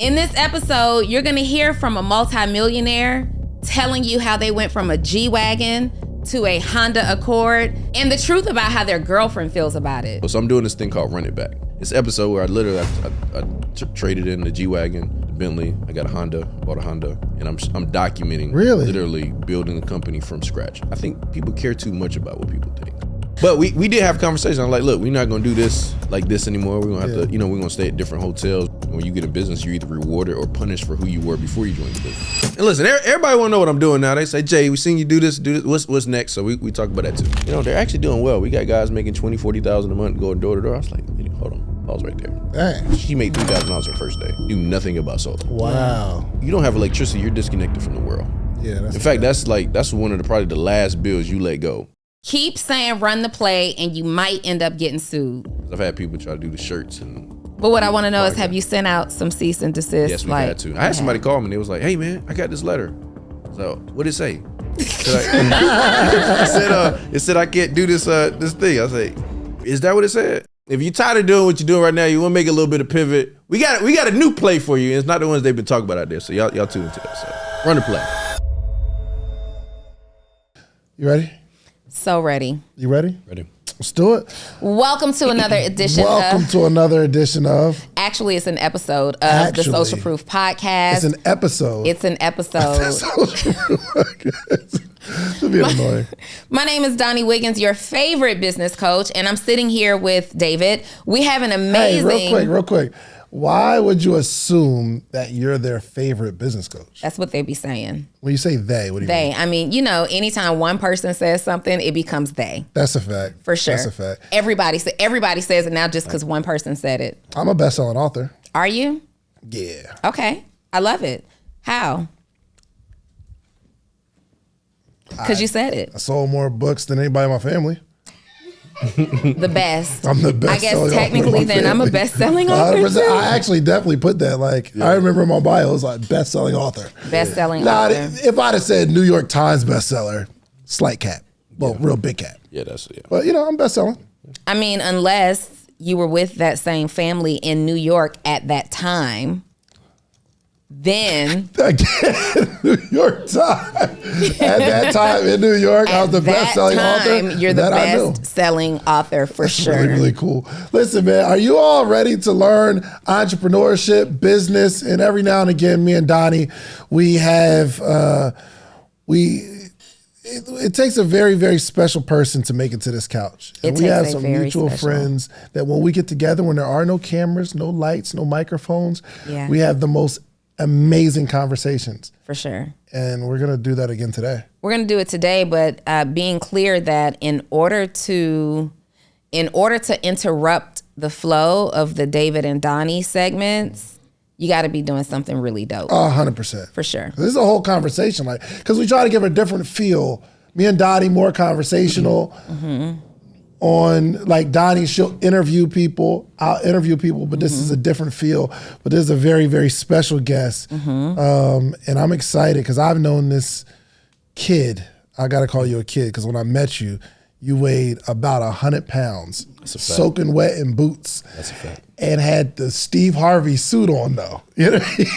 In this episode, you're gonna hear from a multimillionaire telling you how they went from a G-Wagon to a Honda Accord and the truth about how their girlfriend feels about it. So I'm doing this thing called Run It Back. It's an episode where I literally traded in the G-Wagon, the Bentley, I got a Honda, bought a Honda, and I'm documenting literally building a company from scratch. I think people care too much about what people think. But we did have a conversation. I'm like, look, we're not gonna do this like this anymore. We're gonna have to, we're gonna stay at different hotels. When you get in business, you're either rewarded or punished for who you were before you joined the business. And listen, everybody wanna know what I'm doing now. They say, Jay, we seen you do this. What's next? So we talk about that too. They're actually doing well. We got guys making $20,000, $40,000 a month going door to door. I was like, hold on, pause right there. Dang. She made $3,000 her first day. Knew nothing about solar. Wow. You don't have electricity, you're disconnected from the world. Yeah. In fact, that's one of probably the last bills you let go. Keep saying run the play and you might end up getting sued. I've had people try to do the shirts and. But what I want to know is, have you sent out some cease and desist? Yes, we had to. I had somebody call me and they was like, hey man, I got this letter. So what did it say? It said I can't do this thing. I say, is that what it said? If you're tired of doing what you're doing right now, you want to make a little bit of pivot. We got a new play for you. And it's not the ones they've been talking about out there. So y'all tune into that. So run the play. You ready? So ready. You ready? Ready. Let's do it. Welcome to another edition of. Actually, it's an episode of the Social Proof Podcast. It's an episode. It'll be annoying. My name is Donni Wiggins, your favorite business coach, and I'm sitting here with David. We have an amazing. Hey, real quick. Why would you assume that you're their favorite business coach? That's what they be saying. When you say they, what do you mean? They. I mean, anytime one person says something, it becomes they. That's a fact. For sure. That's a fact. Everybody says it now just because one person said it. I'm a best-selling author. Are you? Yeah. Okay. I love it. How? Because you said it. I sold more books than anybody in my family. The best. I'm the best. I guess technically then I'm a best-selling author too. I actually definitely put that. I remember in my bio, it was like best-selling author. Best-selling author. If I'd have said New York Times bestseller, slight cap. Well, real big cap. Yeah, that's it. But I'm best-selling. I mean, unless you were with that same family in New York at that time, then again, New York Times. At that time in New York, I was the best-selling author. You're the best-selling author for sure. Really, really cool. Listen, man, are you all ready to learn entrepreneurship, business, and every now and again, me and Donnie, we have it takes a very, very special person to make it to this couch. And we have some mutual friends that when we get together, when there are no cameras, no lights, no microphones, we have the most amazing conversations. For sure. And we're going to do that again today. We're going to do it today, but being clear that in order to interrupt the flow of the David and Donnie segments, you got to be doing something really dope. 100%. For sure. This is a whole conversation, because we try to give a different feel. Me and Donnie more conversational. Mm-hmm. On Donnie, she'll interview people. I'll interview people, but this is a different feel. But this is a very, very special guest. Mm-hmm. And I'm excited because I've known this kid. I got to call you a kid because when I met you, you weighed about 100 pounds, soaking wet in boots. That's a fact. And had the Steve Harvey suit on, though. You know what I mean?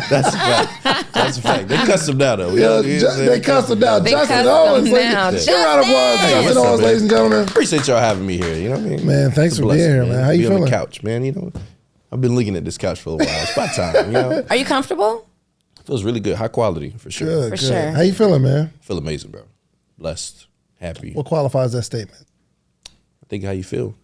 That's a fact. That's a fact. They custom now, though. They custom now. Justin Owens. Give a round of applause, Justin Owens, ladies and gentlemen. Appreciate y'all having me here. You know what I mean? Man, thanks for being here, man. How you feeling? On the couch, man. I've been looking at this couch for a while. It's about time. Are you comfortable? Feels really good. High quality, for sure. Good, for sure. How you feeling, man? I feel amazing, bro. Blessed. Happy. What qualifies that statement? I think how you feel.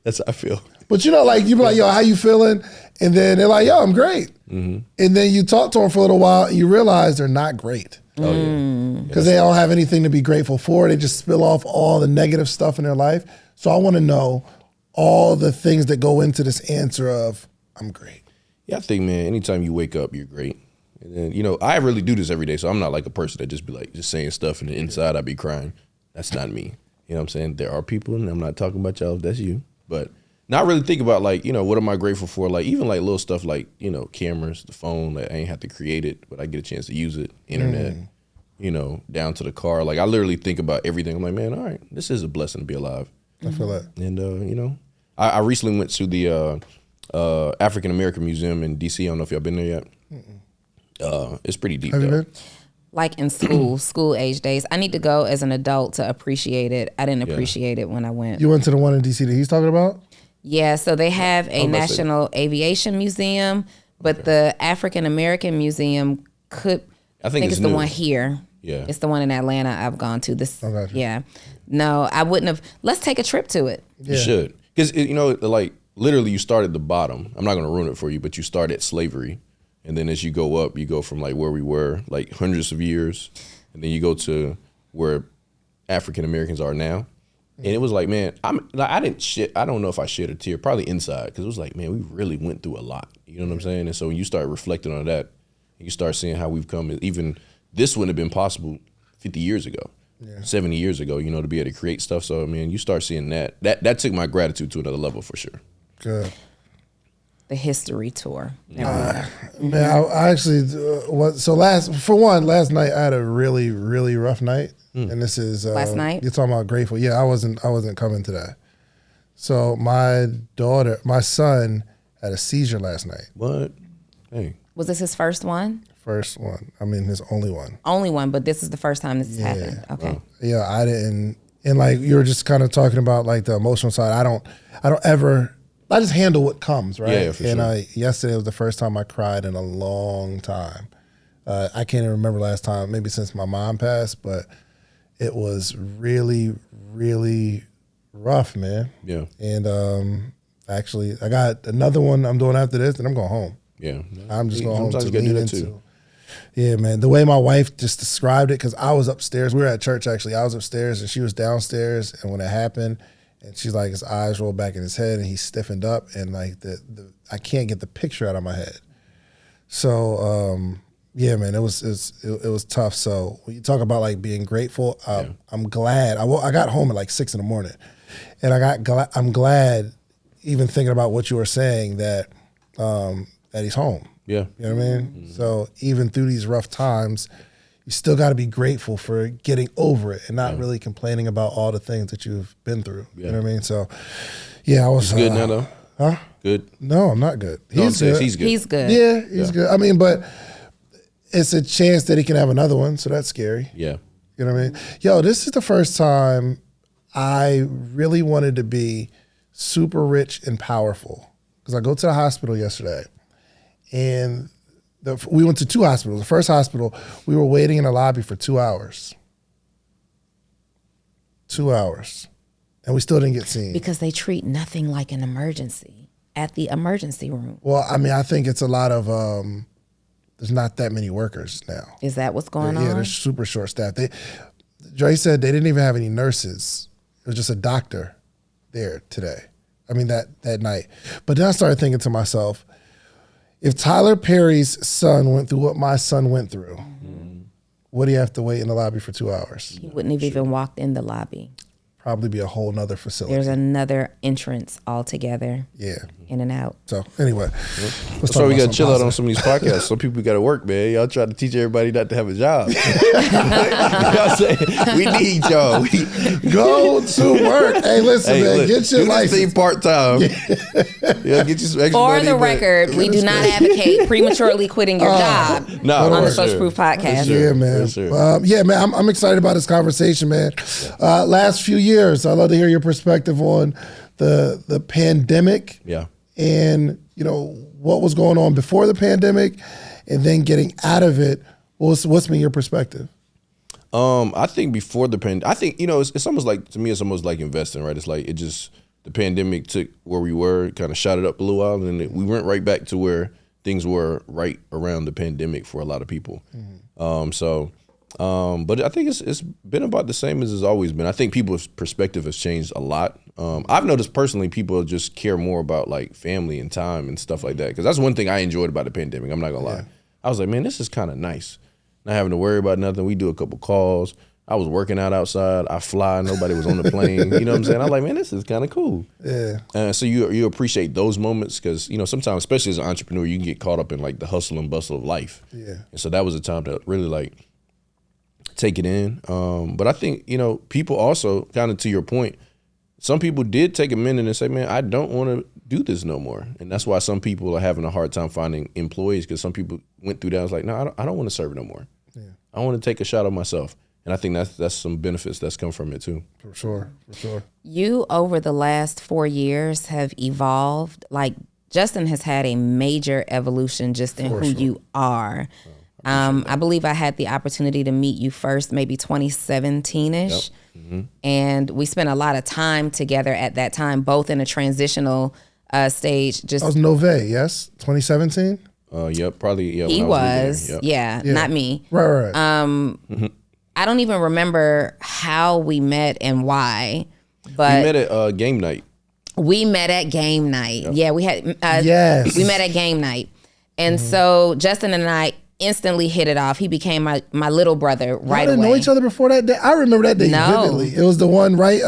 That's how I feel. But you be like, yo, how you feeling? And then they're like, yo, I'm great. Mm-hmm. And then you talk to them for a little while and you realize they're not great. Oh, yeah. Because they don't have anything to be grateful for. They just spill off all the negative stuff in their life. So I want to know all the things that go into this answer of, I'm great. Yeah, I think, man, anytime you wake up, you're great. And then, I really do this every day. So I'm not like a person that just be like, just saying stuff and the inside I be crying. That's not me. You know what I'm saying? There are people, and I'm not talking about y'all if that's you, but not really think about what am I grateful for? Even little stuff cameras, the phone, I ain't have to create it, but I get a chance to use it, internet, down to the car. I literally think about everything. I'm like, man, all right, this is a blessing to be alive. I feel that. And, I recently went to the African American Museum in DC. I don't know if y'all been there yet. It's pretty deep. Have you been? Like in school age days. I need to go as an adult to appreciate it. I didn't appreciate it when I went. You went to the one in DC that he's talking about? Yeah, so they have a National Aviation Museum, but the African American Museum I think it's the one here. Yeah. It's the one in Atlanta I've gone to. Yeah. No, I wouldn't have. Let's take a trip to it. You should. Because, like, literally you start at the bottom. I'm not going to ruin it for you, but you start at slavery. And then as you go up, you go from like where we were, like hundreds of years. And then you go to where African Americans are now. And it was like, man, I didn't shit. I don't know if I shed a tear, probably inside. Because it was like, man, we really went through a lot. You know what I'm saying? And so when you start reflecting on that, you start seeing how we've come. Even this wouldn't have been possible 50 years ago, 70 years ago, to be able to create stuff. So, I mean, you start seeing that. That took my gratitude to another level for sure. Good. The history tour. Man, I actually last night I had a really, really rough night, and this is last night. You're talking about grateful. Yeah, I wasn't coming today. So my son had a seizure last night. What? Hey. Was this his first one? First one. I mean, his only one. Only one, but this is the first time this has happened. Okay. Wow. Yeah, I didn't. And like you were just kind of talking about like the emotional side. I just handle what comes, right? Yeah, for sure. Yesterday was the first time I cried in a long time. I can't even remember last time, maybe since my mom passed, but it was really, really rough, man. Yeah. And actually, I got another one I'm doing after this, and I'm going home. Yeah. I'm just going home to Sometimes you lean gotta do that into. too. Yeah, man. The way my wife just described it, because I was upstairs. We were at church, actually. I was upstairs, and she was downstairs, and when it happened, and she's like, his eyes rolled back in his head, and he stiffened up, and like I can't get the picture out of my head. So yeah, man, it was tough. So when you talk about like being grateful, I'm glad. I got home at like 6 a.m, and I'm glad, even thinking about what you were saying, that he's home. Yeah, you know what I mean. Mm-hmm. So even through these rough times, you still got to be grateful for getting over it and not really complaining about all the things that you've been through. Yeah. You know what I mean? So, yeah, I was good now though. Huh? Good. No, I'm not good. He's good. He's good. He's good. Yeah, he's good. I mean, but it's a chance that he can have another one, so that's scary. Yeah. You know what I mean? Yo, this is the first time I really wanted to be super rich and powerful, because I go to the hospital yesterday, and we went to 2 hospitals. The first hospital, we were waiting in the lobby for 2 hours. 2 hours. And we still didn't get seen. Because they treat nothing like an emergency at the emergency room. Well, I mean, I think it's a lot of, there's not that many workers now. Is that what's going on? Yeah, they're super short staffed. Dre said they didn't even have any nurses. It was just a doctor there today. I mean, that night. But then I started thinking to myself, if Tyler Perry's son went through what my son went through, what do you have to wait in the lobby for 2 hours? He wouldn't have even walked in the lobby. Probably be a whole nother facility. There's another entrance altogether. Yeah. In and out. So anyway. That's why we got to chill out on some of these podcasts. Some people got to work, man. Y'all try to teach everybody not to have a job. Y'all say, we need y'all. Go to work. Hey, listen, man. Look, get your license. Thing part-time. Yeah, get you some extra For money, the record, we do not advocate prematurely quitting your job on the Social Proof Podcast. Sure. Yeah, man. Sure. Yeah, man. I'm excited about this conversation, man. Last few years, I'd love to hear your perspective on the pandemic. Yeah. And, what was going on before the pandemic and then getting out of it. What's been your perspective? I think before the pandemic, I think, it's almost like, to me, it's almost like investing, right? It's like the pandemic took where we were, kind of shot it up a little while, and then we went right back to where things were right around the pandemic for a lot of people. Mm-hmm. But I think it's been about the same as it's always been. I think people's perspective has changed a lot. I've noticed personally people just care more about like family and time and stuff like that. Because that's one thing I enjoyed about the pandemic. I'm not gonna lie. I was like, man, this is kind of nice. Not having to worry about nothing. We do a couple calls. I was working out outside. I fly. Nobody was on the plane. You know what I'm saying? I'm like, man, this is kind of cool. Yeah. So you appreciate those moments because, sometimes, especially as an entrepreneur, you can get caught up in like the hustle and bustle of life. Yeah. And so that was a time to really like take it in. But I think, people also, kind of to your point, some people did take a minute and say, man, I don't want to do this no more. And that's why some people are having a hard time finding employees, because some people went through that. I was like, no, I don't want to serve no more. Yeah. I want to take a shot at myself. And I think that's some benefits that's come from it too. For sure. You, over the last 4 years, have evolved. Like, Justin has had a major evolution just in who you are. I believe I had the opportunity to meet you first, maybe 2017-ish. Yep. Mm-hmm. And we spent a lot of time together at that time, both in a transitional stage. Just I was Nove, yes? 2017? Yep, probably. Yeah, he was. Yep. Yeah, not me. Right. I don't even remember how we met and why, but we met at game night. We met at game night. Yep. Yeah, we had. We met at game night, and so Justin and I instantly hit it off. He became my little brother right away. Didn't know each other before that day. I remember that day vividly. It was the one right.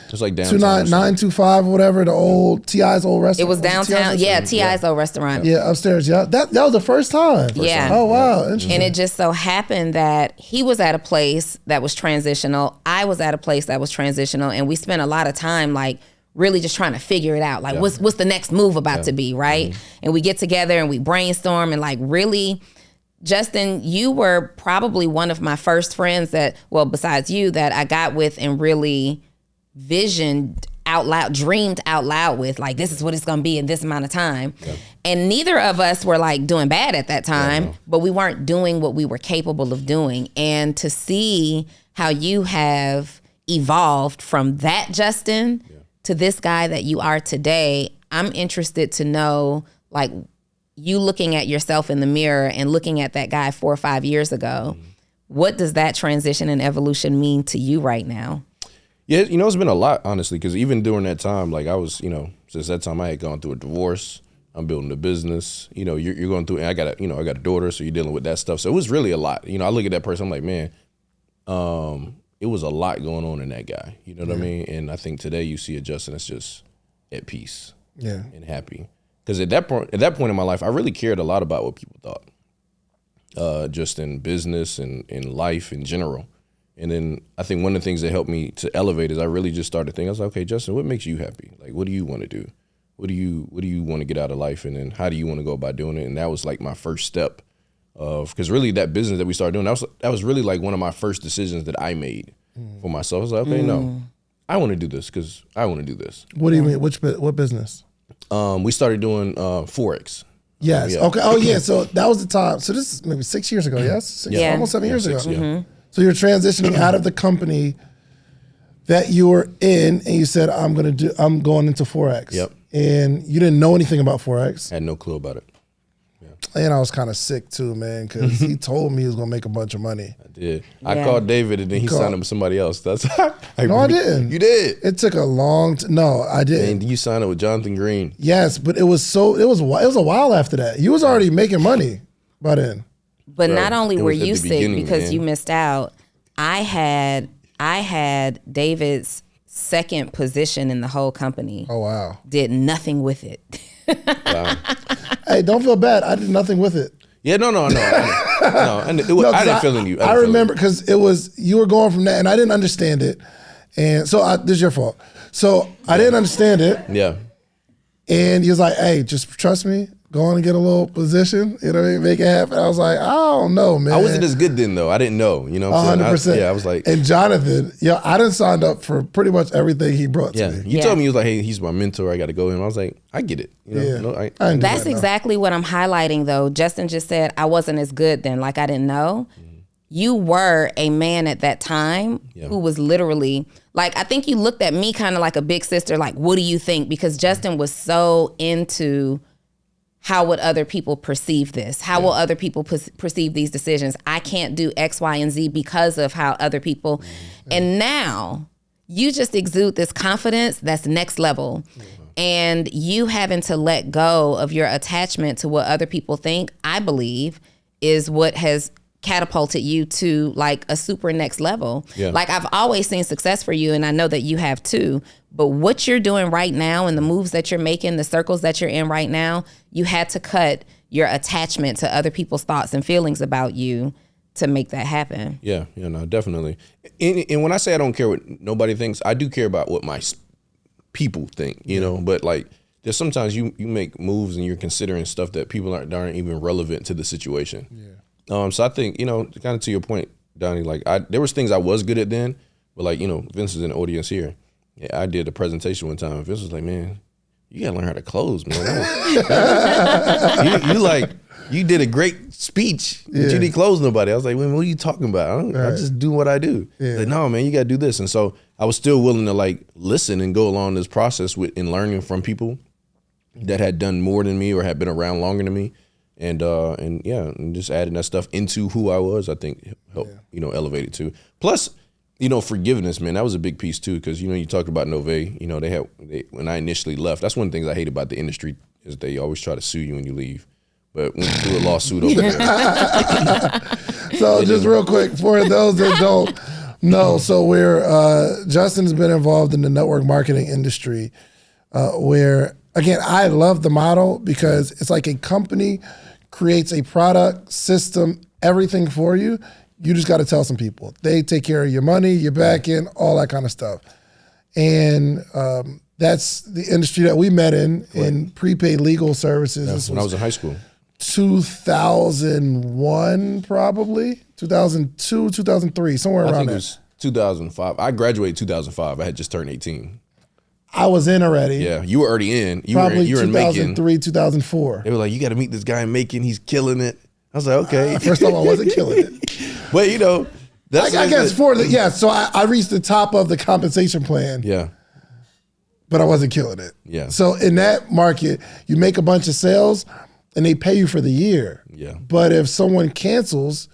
Just like downtown. 925 or whatever, the old T.I.'s old restaurant. It was downtown. T.I.'s old restaurant. Yeah, upstairs. Yeah, that was the first time. Oh wow, interesting. And it just so happened that he was at a place that was transitional. I was at a place that was transitional, and we spent a lot of time like really just trying to figure it out. Like what's the next move about to be, right? Mm-hmm. And we get together and we brainstorm and like really. Justin, you were probably one of my first friends that, well, besides you, that I got with and really visioned out loud, dreamed out loud with, like, this is what it's going to be in this amount of time. Yeah. And neither of us were like doing bad at that time, but we weren't doing what we were capable of doing. And to see how you have evolved from that Justin to this guy that you are today, I'm interested to know, like, you looking at yourself in the mirror and looking at that guy 4 or 5 years ago, what does that transition and evolution mean to you right now? Yeah, it's been a lot, honestly, because even during that time, like I was, since that time I had gone through a divorce, I'm building a business, you're going through, and I got a daughter, so you're dealing with that stuff. So it was really a lot. I look at that person, I'm like, man, it was a lot going on in that guy. You know what I mean? And I think today you see a Justin that's just at peace and happy. Because at that point in my life, I really cared a lot about what people thought, just in business and in life in general. And then I think one of the things that helped me to elevate is I really just started thinking, I was like, okay, Justin, what makes you happy? Like, what do you want to do? What do you want to get out of life? And then how do you want to go about doing it? And that was like my first step because really that business that we started doing, that was really like one of my first decisions that I made for myself. I was like, okay, no, I want to do this because I want to do this. What do you mean? What business? We started doing Forex. Yes. Okay. Oh, yeah. So that was the time. So this is maybe 6 years ago. Yes. Almost 7 years ago. Yeah. So you're transitioning out of the company that you were in, and you said, I'm going into Forex. Yep. And you didn't know anything about Forex. I had no clue about it. And I was kind of sick too, man, because he told me he was going to make a bunch of money. I did. Yeah. I called David, and then he signed up with somebody else. That's No, I didn't. You did. It took a long No, I didn't. And you signed up with Jonathan Green. Yes, but it was a while after that. You was already making money by then. But not only were you sick because you missed out, I had David's second position in the whole company. Oh, wow. Did nothing with it. Wow. Hey, don't feel bad. I did nothing with it. Yeah, no. I didn't feel you. I remember because you were going from that, and I didn't understand it, and so this is your fault. So I didn't understand it. Yeah. And he was like, "Hey, just trust me. Go on and get a little position. You know what I mean? Make it happen." I was like, "I don't know, man." I wasn't as good then, though. I didn't know. You know what I'm saying? 100%. I was like, and Jonathan, I done signed up for pretty much everything he brought to me. You told me, he was like, "Hey, he's my mentor. I got to go in." I was like, "I get it." That's exactly what I'm highlighting, though. Justin just said I wasn't as good then, like I didn't know. You were a man at that time who was literally like, I think you looked at me kind of like a big sister, like, what do you think? Because Justin was so into how would other people perceive this? How will other people perceive these decisions? I can't do X, Y, and Z because of how other people. And now you just exude this confidence that's next level. And you having to let go of your attachment to what other people think, I believe, is what has catapulted you to like a super next level. Like I've always seen success for you, and I know that you have too, but what you're doing right now and the moves that you're making, the circles that you're in right now, you had to cut your attachment to other people's thoughts and feelings about you to make that happen. Yeah, no, definitely. And when I say I don't care what nobody thinks, I do care about what my people think, but like there's sometimes you make moves and you're considering stuff that people aren't even relevant to the situation. Yeah. So I think, you know, kind of to your point, Donnie, like there was things I was good at then, but like, you know, Vince is in the audience here. Yeah, I did a presentation one time. Vince was like, man, you gotta learn how to close, man. You did a great speech, but you didn't close nobody. I was like, what are you talking about? I just do what I do. Yeah. Like, no, man, you gotta do this. And so I was still willing to like listen and go along this process in learning from people that had done more than me or had been around longer than me. And just adding that stuff into who I was, I think helped, you know, elevate it too. Plus, you know, forgiveness, man, that was a big piece too, because, you know, you talked about Nové, you know, when I initially left, that's one of the things I hate about the industry is they always try to sue you when you leave. But we do a lawsuit over there. So just real quick, for those that don't know, so Justin's been involved in the network marketing industry where, again, I love the model because it's like a company creates a product, system, everything for you. You just got to tell some people. They take care of your money, your back end, all that kind of stuff. And that's the industry that we met in prepaid legal services. That's when I was in high school. 2001, probably. 2002, 2003, somewhere around there. I think it was 2005. I graduated 2005. I had just turned 18. I was in already. Yeah, you were already in. You probably were in Macon. 2003, 2004. They were like, you got to meet this guy in Macon. He's killing it. I was like, okay. First of all, I wasn't killing it. But, you know, that's I guess so I reached the top of the compensation plan. Yeah. But I wasn't killing it. Yeah. So in that market, you make a bunch of sales and they pay you for the year. Yeah. But if someone cancels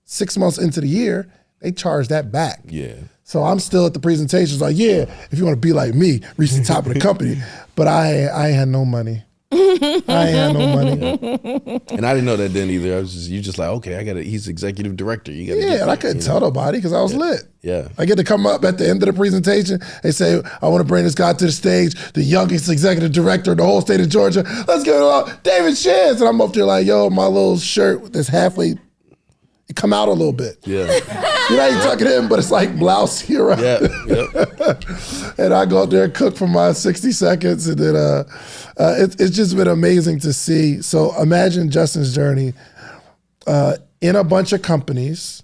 6 months into the year, they charge that back. Yeah. So I'm still at the presentations like, yeah, if you want to be like me, reach the top of the company. But I had no money. I had no money. Yeah. And I didn't know that then either. You just like, okay, he's executive director. You got and I couldn't tell nobody because I was lit. Yeah. I get to come up at the end of the presentation. They say, I want to bring this guy to the stage, the youngest executive director in the whole state of Georgia. Let's give it up, David Shantz. And I'm up there like, yo, my little shirt that's halfway, it come out a little bit. Yeah. You know, you tuck it in, but it's like blousey around. Yeah. And I go up there and cook for my 60 seconds. And then it's just been amazing to see. So imagine Justin's journey in a bunch of companies.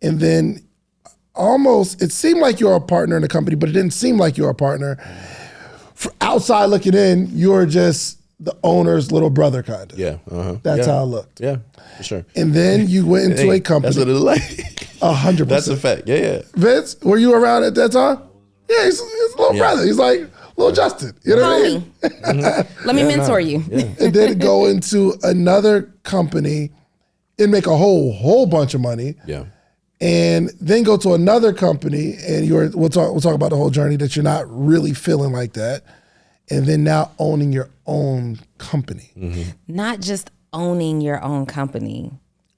And then almost, it seemed like you're a partner in the company, but it didn't seem like you're a partner. For outside looking in, you're just the owner's little brother, kind of. Yeah. That's how it looked. Yeah, for sure. And then you went into a company. That's what it's like. 100%. That's a fact. Yeah. Vince, were you around at that time? Yeah, he's little brother. He's like little Justin. You know what I mean? Let me mentor you. Yeah. And then go into another company and make a whole bunch of money. Yeah. And then go to another company and we'll talk about the whole journey that you're not really feeling like that. And then now owning your own company. Mm-hmm. Not just owning your own company,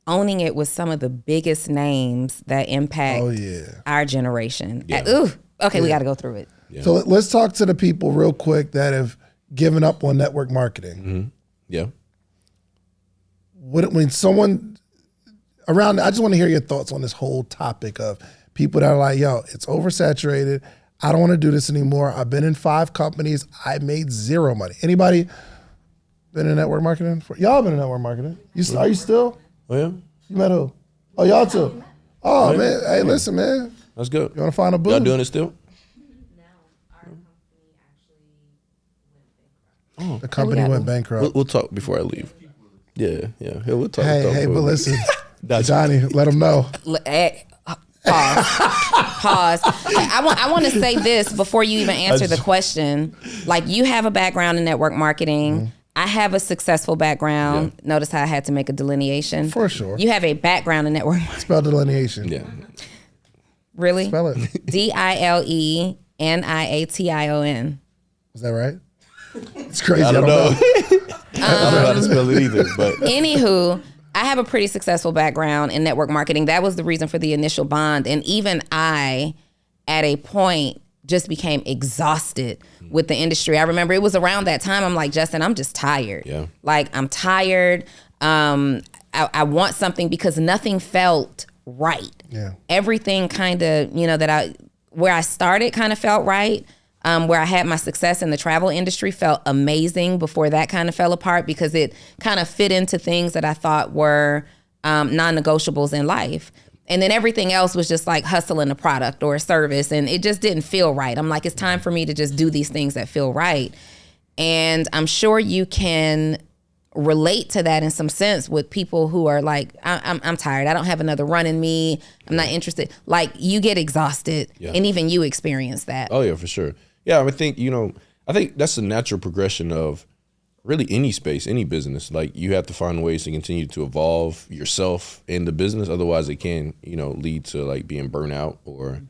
owning it with some of the biggest names that impact our generation. Yeah. We got to go through it. Yeah. So let's talk to the people real quick that have given up on network marketing. Mm-hmm. Yeah. When someone around, I just want to hear your thoughts on this whole topic of people that are like, yo, it's oversaturated. I don't want to do this anymore. I've been in 5 companies. I made 0 money. Anybody been in network marketing? Y'all been in network marketing. Are you still? Oh, yeah. You met who? Oh, y'all too. Oh, man. Hey, listen, man. That's good. You want to find a booth? Y'all doing it still? No, our company actually went bankrupt. The company went bankrupt. We'll talk before I leave. Yeah. We'll talk. Hey, but listen, Johnny, let them know. Pause. I want to say this before you even answer the question. Like, you have a background in network marketing. Mm-hmm. I have a successful background. Yeah. Notice how I had to make a delineation. For sure. You have a background in network marketing. Spell delineation. Yeah. Really? Spell it. DILENIATION. Is that right? It's crazy. I don't know. I don't know how to spell it either. But anywho, I have a pretty successful background in network marketing. That was the reason for the initial bond. And even I, at a point, just became exhausted with the industry. I remember it was around that time. I'm like, Justin, I'm just tired. Yeah. Like, I'm tired. I want something because nothing felt right. Yeah. Everything kind of, where I started kind of felt right. where I had my success in the travel industry felt amazing before that kind of fell apart, because it kind of fit into things that I thought were non-negotiables in life. And then everything else was just like hustling a product or a service, and it just didn't feel right. I'm like, it's time for me to just do these things that feel right. And I'm sure you can relate to that in some sense with people who are like, I'm tired. I don't have another run in me. I'm not interested. Like, you get exhausted, and even you experience that. Oh yeah, for sure. Yeah, I think, I think that's a natural progression of really any space, any business. Like, you have to find ways to continue to evolve yourself in the business. Otherwise it can, lead to like being burnt out or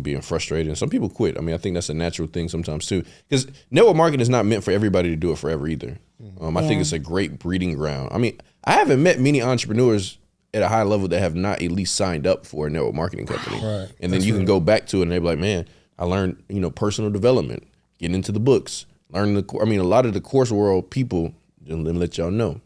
being frustrated. And some people quit. I mean, I think that's a natural thing sometimes too, because network marketing is not meant for everybody to do it forever either. I think it's a great breeding ground. I mean, I haven't met many entrepreneurs at a high level that have not at least signed up for a network marketing company. Right. And then you can go back to it and they're like, man, I learned, personal development, getting into the books, learning a lot of the course world people, let me let y'all know,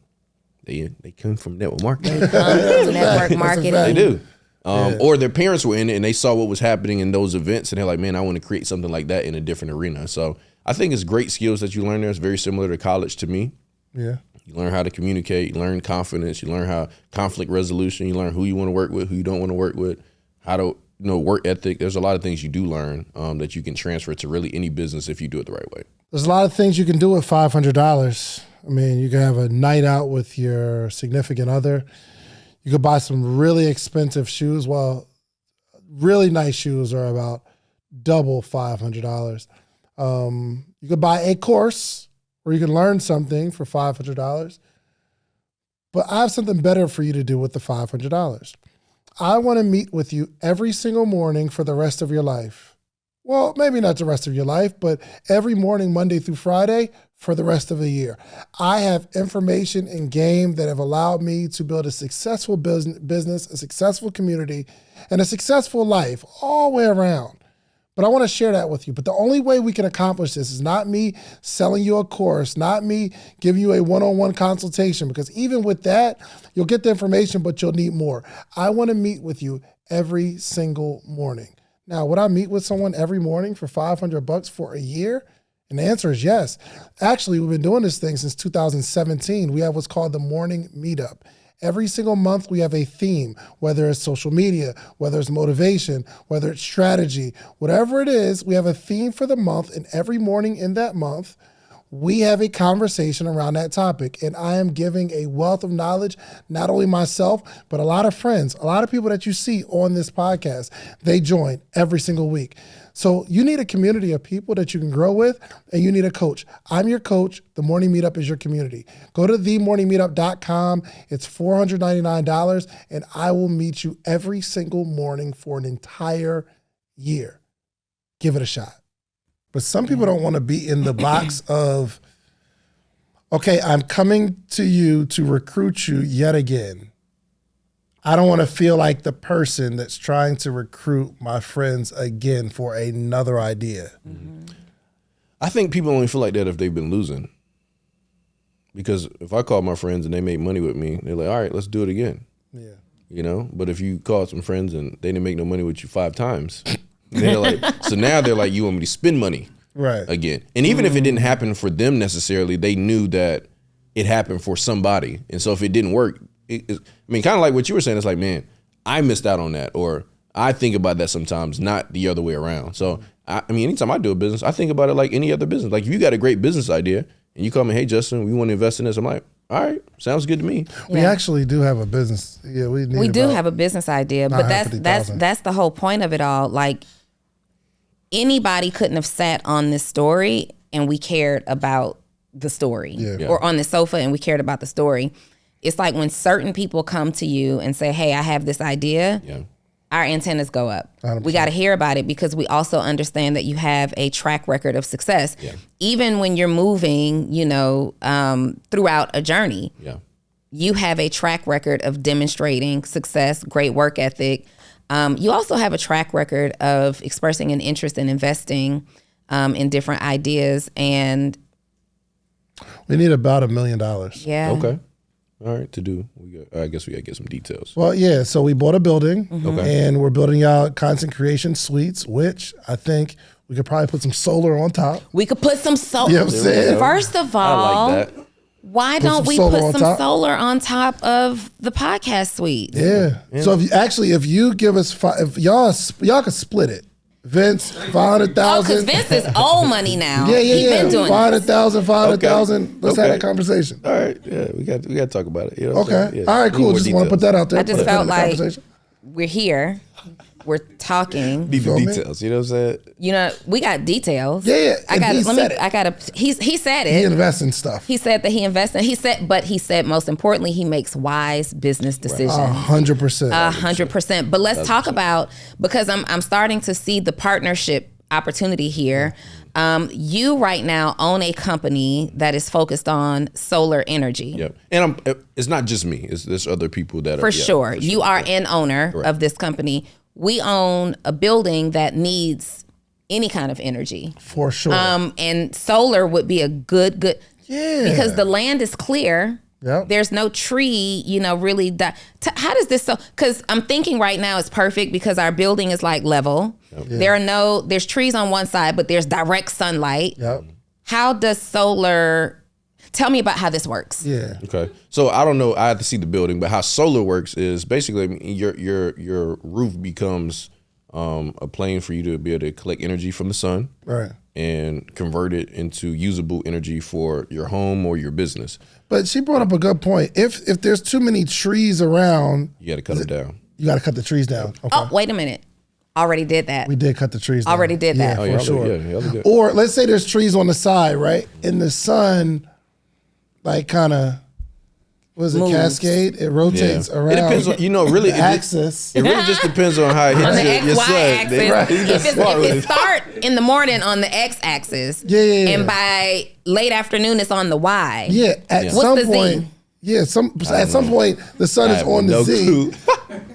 they come from network marketing. Network marketing. They do. Or their parents were in it and they saw what was happening in those events and they're like, man, I want to create something like that in a different arena. So I think it's great skills that you learn there. It's very similar to college to me. Yeah. You learn how to communicate, you learn confidence, you learn how conflict resolution, you learn who you want to work with, who you don't want to work with, how to, work ethic. There's a lot of things you do learn that you can transfer to really any business if you do it the right way. There's a lot of things you can do with $500. I mean, you can have a night out with your significant other. You could buy some really expensive shoes. Well, really nice shoes are about double $500. You could buy a course where you can learn something for $500. But I have something better for you to do with the $500. I want to meet with you every single morning for the rest of your life. Well, maybe not the rest of your life, but every morning, Monday through Friday, for the rest of the year. I have information and game that have allowed me to build a successful business, a successful community, and a successful life all the way around. But I want to share that with you. But the only way we can accomplish this is not me selling you a course, not me giving you a one-on-one consultation, because even with that, you'll get the information, but you'll need more. I want to meet with you every single morning. Now, would I meet with someone every morning for $500 for a year? And the answer is yes. Actually, we've been doing this thing since 2017. We have what's called the Morning Meetup. Every single month we have a theme, whether it's social media, whether it's motivation, whether it's strategy, whatever it is, we have a theme for the month, and every morning in that month, we have a conversation around that topic. And I am giving a wealth of knowledge, not only myself, but a lot of friends, a lot of people that you see on this podcast, they join every single week. So you need a community of people that you can grow with, and you need a coach. I'm your coach. The Morning Meetup is your community. Go to themorningmeetup.com. It's $499, and I will meet you every single morning for an entire year. Give it a shot. But some people don't want to be in the box of, okay, I'm coming to you to recruit you yet again. I don't want to feel like the person that's trying to recruit my friends again for another idea. Mm-hmm. I think people only feel like that if they've been losing. Because if I call my friends and they make money with me, they're like, all right, let's do it again. Yeah. But if you call some friends and they didn't make no money with you 5 times, they're like, so now they're like, you want me to spend money again. And even if it didn't happen for them necessarily, they knew that it happened for somebody. And so if it didn't work, kind of like what you were saying, it's like, man, I missed out on that, or I think about that sometimes, not the other way around. So, anytime I do a business, I think about it like any other business. Like, if you got a great business idea and you call me, hey, Justin, we want to invest in this. I'm like, all right, sounds good to me. We actually do have a business. Yeah, we do have a business idea, but that's the whole point of it all. Like, anybody couldn't have sat on this story and we cared about the story, or on the sofa and we cared about the story. It's like when certain people come to you and say, hey, I have this idea, our antennas go up. 100%. We got to hear about it, because we also understand that you have a track record of success. Even when you're moving, throughout a journey, you have a track record of demonstrating success, great work ethic. You also have a track record of expressing an interest in investing in different ideas. And we need about $1 million. Yeah. Okay. All right, I guess we got to get some details. Well, so we bought a building, and we're building out content creation suites, which I think We could probably put some solar on top. We could put some solar. You know what I'm saying? First of all, I like that. why don't we put some solar on top of the podcast suite? Yeah. So if you give us if y'all could split it. Vince, 500,000. Oh, because Vince is old money now. Yeah. He's been doing 500,000. Okay. Let's have that conversation. All right, yeah, we got to talk about it. You know Okay. All right, cool. Just want to put that out there. I just felt like we're here. We're talking. Need the details. You know what I'm saying? You know, we got details. Yeah. He said it. He invests in stuff. He said that he invests in. He said most importantly, he makes wise business decisions. 100%. 100%. But let's talk about, because I'm starting to see the partnership opportunity here. You right now own a company that is focused on solar energy. Yep. And it's not just me. There's other people that For sure. You are an owner of this company. We own a building that needs any kind of energy. For sure. And solar would be a good. Yeah. Because the land is clear. Yep. There's no tree, really. How does this because I'm thinking right now it's perfect because our building is like level. Yep. Yeah. There's trees on one side, but there's direct sunlight. Yep. How does solar, tell me about how this works. Yeah. Okay. So I don't know. I have to see the building, but how solar works is basically your roof becomes a plane for you to be able to collect energy from the sun, right, and convert it into usable energy for your home or your business. But she brought up a good point. If there's too many trees around, you got to cut them down. You got to cut the trees down. Okay. Oh, wait a minute. Already did that. We did cut the trees down. Already did that. Yeah, for sure. Yeah, or let's say there's trees on the side, right? And the sun, like, kind of, was it moves. Cascade? It rotates around. It depends on, really, the axis. It really just depends on how it hits on the your XY axis. Right. If it start in the morning on the X axis, and by late afternoon it's on the Y. Yeah, at some point. Yeah, at some point the sun is on the Z,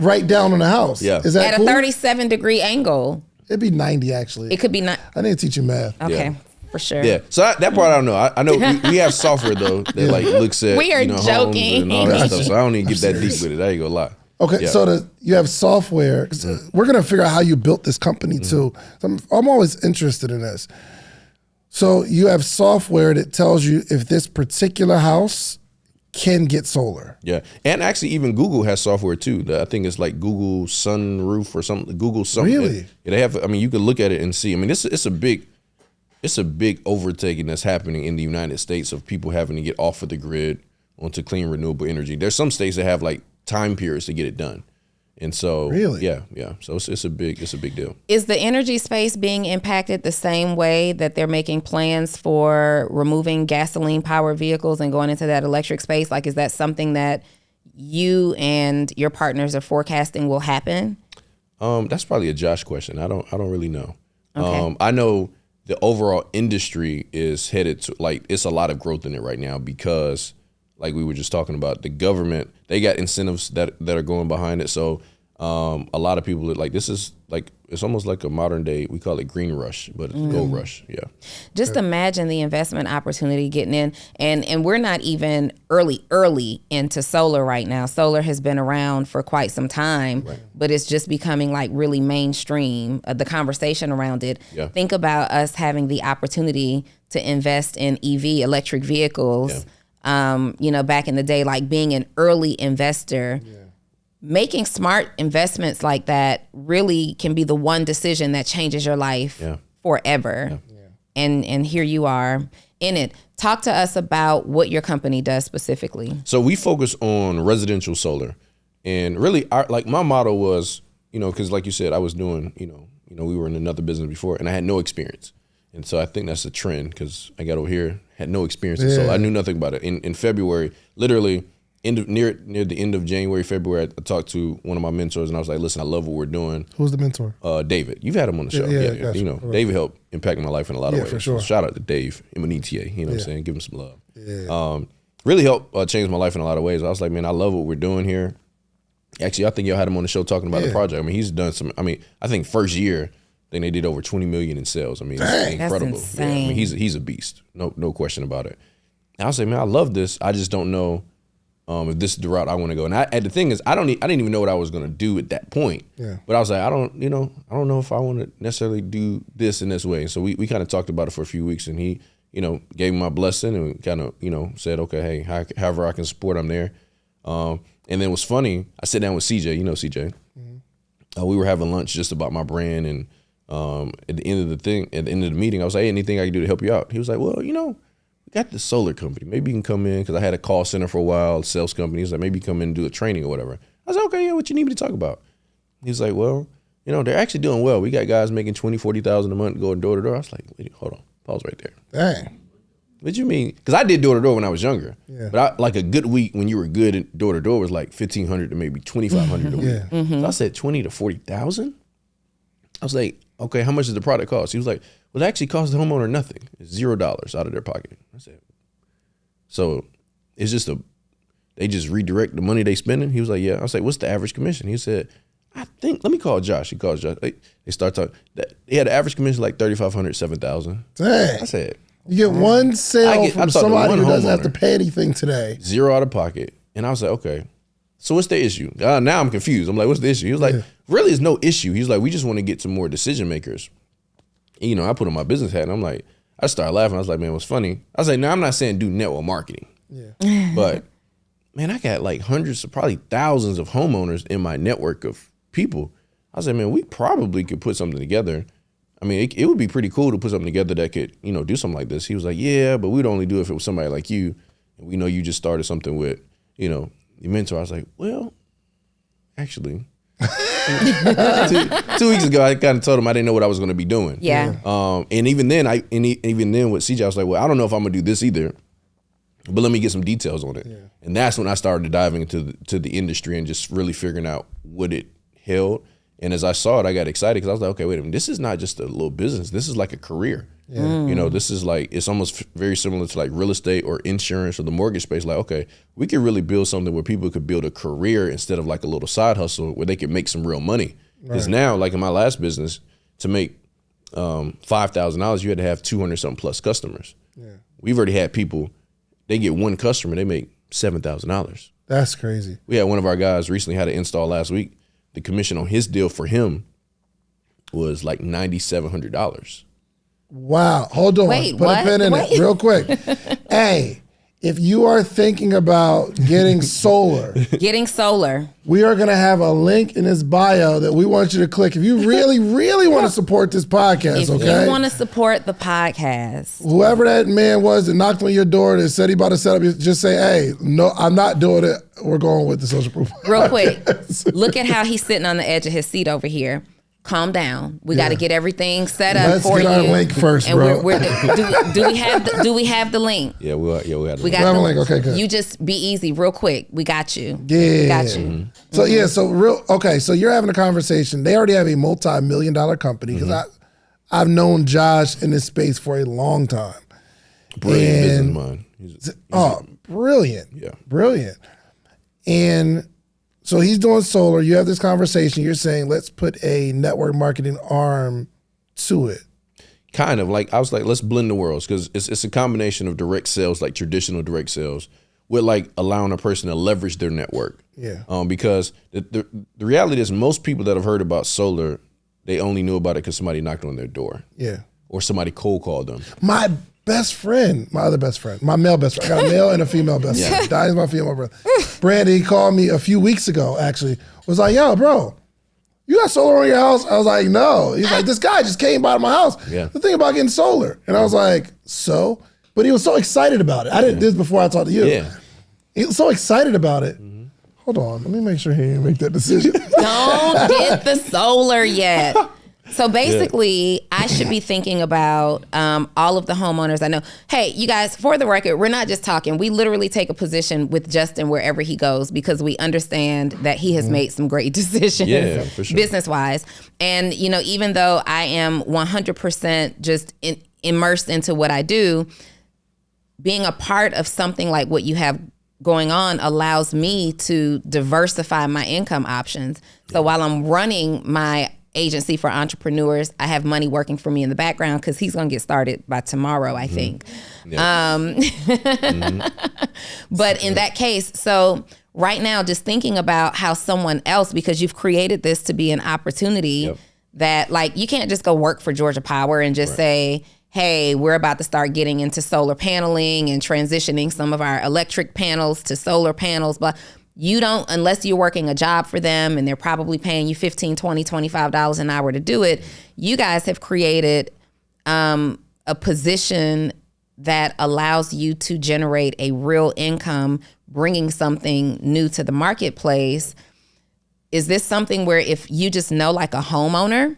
right down on the house. Yeah, is that at cool? a 37-degree angle? It'd be 90 actually. It could be not. I didn't teach you math. Okay. For sure. Yeah. So that part I don't know. I know we have software though that like looks at we are joking and all that stuff. So I don't even get that deep with it. I ain't gonna lie. Okay, so you have software. We're gonna figure out how you built this company too. I'm always interested in this. So you have software that tells you if this particular house can get solar. Yeah, and actually even Google has software too. I think it's like Google Sunroof or something. Google something. Really? Yeah, they have. I mean, you can look at it and see. I mean, it's a big overtaking that's happening in the United States of people having to get off of the grid onto clean renewable energy. There's some states that have like time periods to get it done. And so really? Yeah. So it's a big deal. Is the energy space being impacted the same way that they're making plans for removing gasoline powered vehicles and going into that electric space? Like, is that something that you and your partners are forecasting will happen? That's probably a Josh question. I don't really know. Okay. I know the overall industry is headed to, like, it's a lot of growth in it right now because, like we were just talking about, the government, they got incentives that are going behind it. So a lot of people are like, this is like, it's almost like a modern day, we call it green rush, but it's gold rush. Yeah. Just imagine the investment opportunity getting in, and we're not even early into solar right now. Solar has been around for quite some time, but it's just becoming like really mainstream, the conversation around it. Yeah. Think about us having the opportunity to invest in EV, electric vehicles. Yeah. Back in the day, like being an early investor, making smart investments like that really can be the one decision that changes your life forever. Yeah. And here you are in it. Talk to us about what your company does specifically. So we focus on residential solar, and really my motto was, because like you said, I was doing, we were in another business before and I had no experience. And so I think that's a trend because I got over here, had no experience in solar. I knew nothing about it. In February, literally near the end of January, February, I talked to one of my mentors and I was like, listen, I love what we're doing. Who's the mentor? David. You've had him on the show. Yeah. David helped impact my life in a lot of ways. For sure. So shout out to Dave, Emanitier, you know what I'm saying? Give him some love. Yeah. Really helped change my life in a lot of ways. I was like, man, I love what we're doing here. Actually, I think y'all had him on the show talking about the project. I mean, he's done I think first year, then they did over 20 million in sales. I mean, it's incredible. That's insane. Yeah, I mean, he's a beast. No question about it. And I was like, man, I love this. I just don't know if this is the route I want to go. And the thing is, I didn't even know what I was going to do at that point. Yeah. But I was like, I don't know if I want to necessarily do this in this way. And so we kind of talked about it for a few weeks, and he, gave me my blessing and kind of, said, okay, hey, however I can support, I'm there. And then it was funny. I sat down with CJ, CJ. Mm-hmm. We were having lunch just about my brand, and at the end of the meeting, I was like, hey, anything I can do to help you out? He was like, well, we got the solar company. Maybe you can come in, because I had a call center for a while, sales company. He's like, maybe come in and do a training or whatever. I was like, okay, yeah, what you need me to talk about? He's like, well, they're actually doing well. We got guys making $20,000, $40,000 a month going door to door. I was like, wait, hold on, pause right there. Dang. What you mean? Because I did door to door when I was younger. Yeah. But like a good week when you were good at door to door was like $1,500 to maybe $2,500 a week. Yeah. Mm-hmm. So I said $20,000 to $40,000. I was like, okay, how much does the product cost? He was like, well, it actually costs the homeowner nothing. It's $0 out of their pocket. I said, so it's just they just redirect the money they spending? He was like, yeah. I was like, what's the average commission? He said, let me call Josh. He calls Josh. They start talking. He had an average commission like $3,500, $7,000. Dang. I said, you get one sale from somebody who doesn't have to pay anything today. $0 out of pocket. And I was like, okay, so what's the issue? Now I'm confused. I'm like, what's the issue? He was like, really, it's no issue. He's like, we just want to get some more decision makers. And, I put on my business hat, and I'm like, I started laughing. I was like, man, what's funny? I was like, no, I'm not saying do network marketing. Yeah. But, man, I got like hundreds, probably thousands of homeowners in my network of people. I was like, man, we probably could put something together. I mean, it would be pretty cool to put something together that could, do something like this. He was like, yeah, but we'd only do it if it was somebody like you. And we know you just started something with, your mentor. I was like, well, actually, 2 weeks ago, I kind of told him I didn't know what I was going to be doing. Yeah. And even then, even then with CJ, I was like, well, I don't know if I'm going to do this either, but let me get some details on it. Yeah. And that's when I started diving into the industry and just really figuring out what it held. And as I saw it, I got excited because I was like, okay, wait a minute, this is not just a little business. This is like a career. Yeah. This is like, it's almost very similar to like real estate or insurance or the mortgage space. Like, okay, we could really build something where people could build a career instead of like a little side hustle where they could make some real money. Because now, like in my last business, to make $5,000, you had to have 200 something plus customers. Yeah. We've already had people, they get one customer, they make $7,000. That's crazy. We had one of our guys recently had an install last week. The commission on his deal for him was like $9,700. Wow. Hold on. Wait, Put what? a pin in it real quick. Hey, if you are thinking about getting solar, we are going to have a link in his bio that we want you to click. If you really, really want to support this podcast, if you want to support the podcast, whoever that man was that knocked on your door that said he about to set up, just say, hey, no, I'm not doing it. We're going with the social proof. Real quick, look at how he's sitting on the edge of his seat over here. Calm down. We got to get everything set up for you. Let's get our link first, and bro. Do we have the link? Yeah, we have the link. The link. Okay, good. You just be easy, real quick. We got you. Yeah, we got you. Mm-hmm. So you're having a conversation. They already have a multi-million-dollar company because I've known Josh in this space for a long time. Brilliant business mind. Brilliant. Yeah, brilliant. And so he's doing solar. You have this conversation. You're saying, let's put a network marketing arm to it. Kind of like, I was like, let's blend the worlds because it's a combination of direct sales, like traditional direct sales, with like allowing a person to leverage their network. Yeah. Because the reality is most people that have heard about solar, they only knew about it because somebody knocked on their door. Yeah. Or somebody cold called them. My best friend, my other best friend, my male best friend. I got a male and a female best friend. Donnie's my female brother. Brandon called me a few weeks ago, actually. Was like, yo, bro, you got solar on your house? I was like, no. He's like, this guy just came by my house. Yeah. The thing about getting solar. And I was like, so? But he was so excited about it. I didn't this before I talked to you. Yeah. He was so excited about it. Mm-hmm. Hold on, let me make sure he didn't make that decision. Don't get the solar yet. So basically, I should be thinking about all of the homeowners I know. Hey, you guys, for the record, we're not just talking. We literally take a position with Justin wherever he goes because we understand that he has made some great decisions for sure. business-wise. And, even though I am 100% just immersed into what I do, being a part of something like what you have going on allows me to diversify my income options. So while I'm running my agency for entrepreneurs. I have money working for me in the background because he's going to get started by tomorrow, I think. Yep. But in that case, so right now, just thinking about how someone else, because you've created this to be an opportunity that like, you can't just go work for Georgia Power and just say, hey, we're about to start getting into solar paneling and transitioning some of our electric panels to solar panels. But you don't, unless you're working a job for them and they're probably paying you $15, $20, $25 an hour to do it. You guys have created a position that allows you to generate a real income, bringing something new to the marketplace. Is this something where if you just know like a homeowner,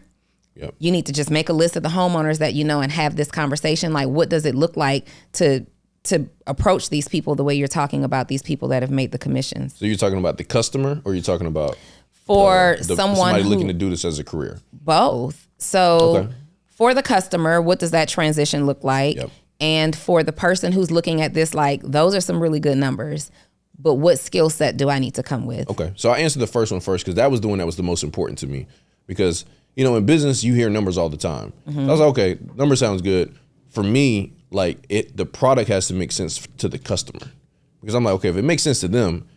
you need to just make a list of the homeowners that you know and have this conversation? Like, what does it look like to approach these people the way you're talking about these people that have made the commissions? So you're talking about the customer, or you're talking about for somebody looking to do this as a career? Both. So for the customer, what does that transition look like? And for the person who's looking at this, like, those are some really good numbers, but what skill set do I need to come with? Okay, so I answered the first one first because that was the one that was the most important to me. Because, you know, in business, you hear numbers all the time. So I was like, okay, number sounds good. For me, like, the product has to make sense to the customer. Because I'm like, okay, if it makes sense to them,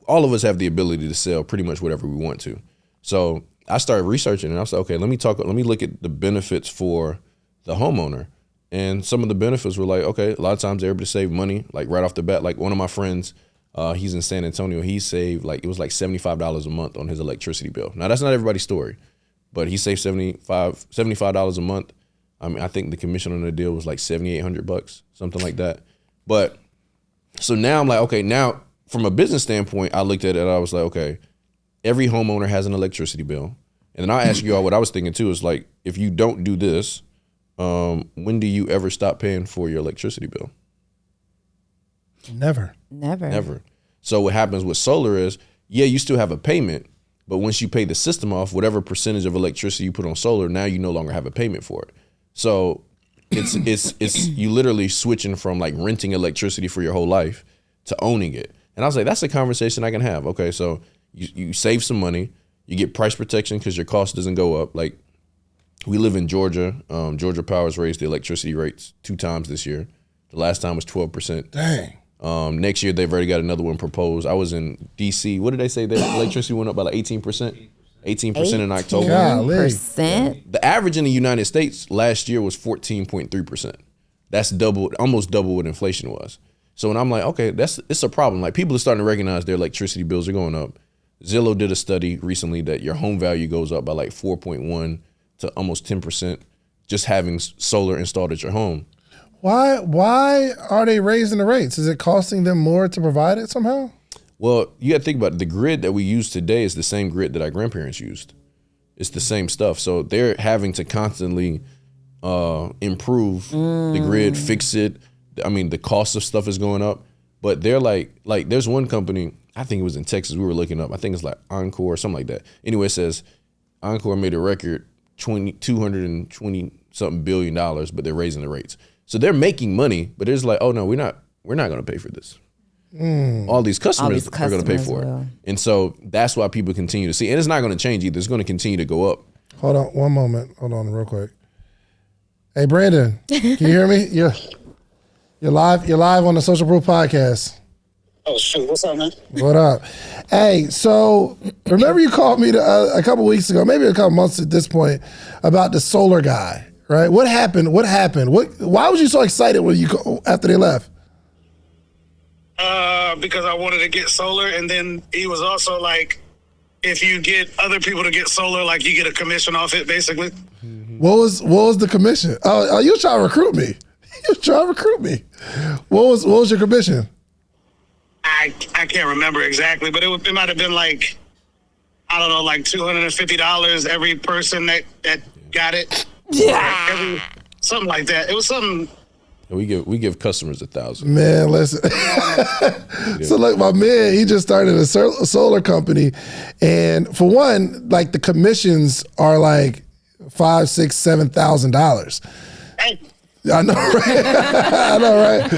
all of us have the ability to sell pretty much whatever we want to. So I started researching and I was like, okay, let me look at the benefits for the homeowner. And some of the benefits were like, okay, a lot of times they're able to save money, like right off the bat. Like one of my friends, he's in San Antonio. He saved it was like $75 a month on his electricity bill. Now that's not everybody's story, but he saved $75 a month. I mean, I think the commission on the deal was like $7,800, something like that. But so now I'm like, okay, now from a business standpoint, I looked at it and I was like, okay, every homeowner has an electricity bill. And then I ask you all what I was thinking too, is like, if you don't do this, when do you ever stop paying for your electricity bill? Never. So what happens with solar is, you still have a payment, but once you pay the system off, whatever percentage of electricity you put on solar, now you no longer have a payment for it. So it's you literally switching from like renting electricity for your whole life to owning it. And I was like, that's a conversation I can have. Okay, so you save some money, you get price protection because your cost doesn't go up. Like, we live in Georgia. Georgia Power's raised the electricity rates 2 times this year. The last time was 12%. Dang. Next year, they've already got another one proposed. I was in D.C. What did they say? Their electricity went up by like 18%? 18% in October. 18%? The average in the United States last year was 14.3%. That's almost double what inflation was. So when I'm like, okay, it's a problem. Like, people are starting to recognize their electricity bills are going up. Zillow did a study recently that your home value goes up by like 4.1 to almost 10% just having solar installed at your home. Why are they raising the rates? Is it costing them more to provide it somehow? Well, you got to think about it. The grid that we use today is the same grid that our grandparents used. It's the same stuff. So they're having to constantly improve the grid, fix it. I mean, the cost of stuff is going up. But they're like there's one company, I think it was in Texas, we were looking up. I think it's like Encore or something like that. Anyway, it says Encore made a record $220 something billion, but they're raising the rates. So they're making money, but it's like, oh no, we're not going to pay for this. All these customers are going to pay for it. And so that's why people continue to see, and it's not going to change either. It's going to continue to go up. Hold on one moment. Hold on real quick. Hey, Brandon, can you hear me? You're live on the Social Proof Podcast. Oh, shoot. What's up, man? What up? Hey, so remember you called me a couple weeks ago, maybe a couple months at this point, about the solar guy, right? What happened? Why was you so excited after they left? Because I wanted to get solar, and then he was also like, if you get other people to get solar, like, you get a commission off it, basically. What was the commission? Oh, you trying to recruit me? What was your commission? I can't remember exactly, but it might have been like, I don't know, like $250 every person that got it. Yeah. Something like that. It was something. We give customers $1,000. Man, listen. So like my man, he just started a solar company, and for one, like the commissions are like $5,000, $6,000, $7,000. Hey. I know, right? I know, right?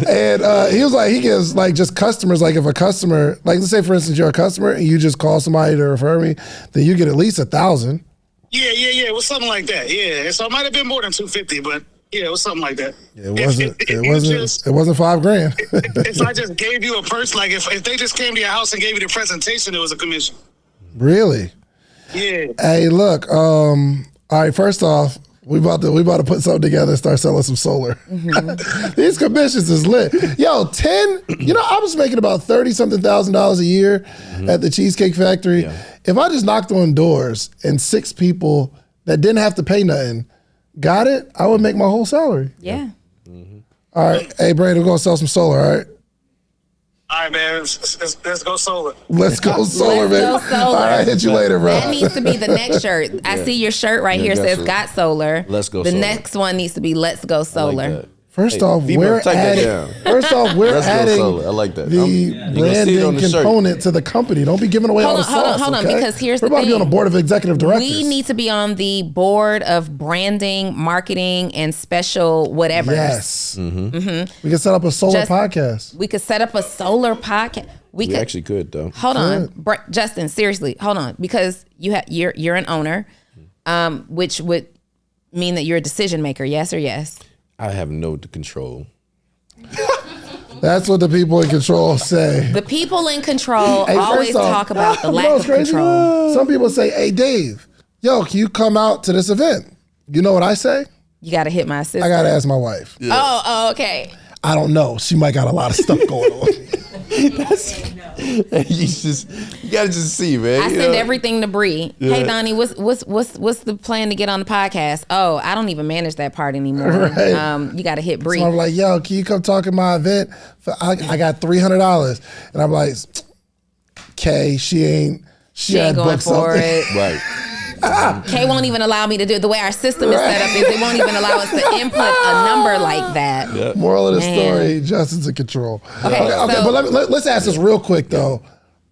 And he was like, he gives like just customers, like if a customer, like let's say for instance you're a customer and you just call somebody to refer me, then you get at least 1,000. Yeah. It was something like that. Yeah. So it might have been more than 250, but yeah, it was something like that. Yeah, it wasn't $5,000. If I just gave you a purse, like if they just came to your house and gave you the presentation, it was a commission. Really? Yeah. Hey, look. All right. First off, we about to put something together and start selling some solar. Mm-hmm. These commissions is lit. Yo, 10. You know, I was making about $30-something thousand a year at the Cheesecake Factory. Yeah. If I just knocked on doors and 6 people that didn't have to pay nothing got it, I would make my whole salary. Yeah. Mm-hmm. All right. Hey, Brady, we're gonna sell some solar. All right. All right, man. Let's go solar. Let's go solar, man. Let's go solar. All right, hit you later, bro. That needs to be the next shirt. I see your shirt right here says "Got Solar." Let's go. The solar. next one needs to be "Let's Go Solar." First off, we're adding. I like that. The branding component to the company. Don't be giving away all the sauce. Hold on, because here's the thing. We're about to be on the board of executive directors. We need to be on the board of branding, marketing, and special whatever. Yes. Mm-hmm. We can set up a solar podcast. We could set up a solar podcast. We actually could though. Hold on, Justin. Seriously, hold on, because you're an owner, which would mean that you're a decision maker. Yes or yes? I have no control. That's what the people in control say. The people in control always talk about the lack of control. Some people say, "Hey, Dave, yo, can you come out to this event?" You know what I say? You got to hit my assistant. I got to ask my wife. Yeah. Oh, okay. I don't know. She might got a lot of stuff going on. You gotta just see, man. I send everything to Bree. Yeah. Hey, Donnie, what's the plan to get on the podcast? Oh, I don't even manage that part anymore. Right. You got to hit Bree. So I'm like, yo, can you come talk at my event? I got $300, and I'm like, Kay, she ain't going for it. Right. Kay won't even allow me to do it. The way our system is set up is they won't even allow us to input a number like that. Yep. Moral of the story, Justin's in control. Okay, but let's ask this real quick, though.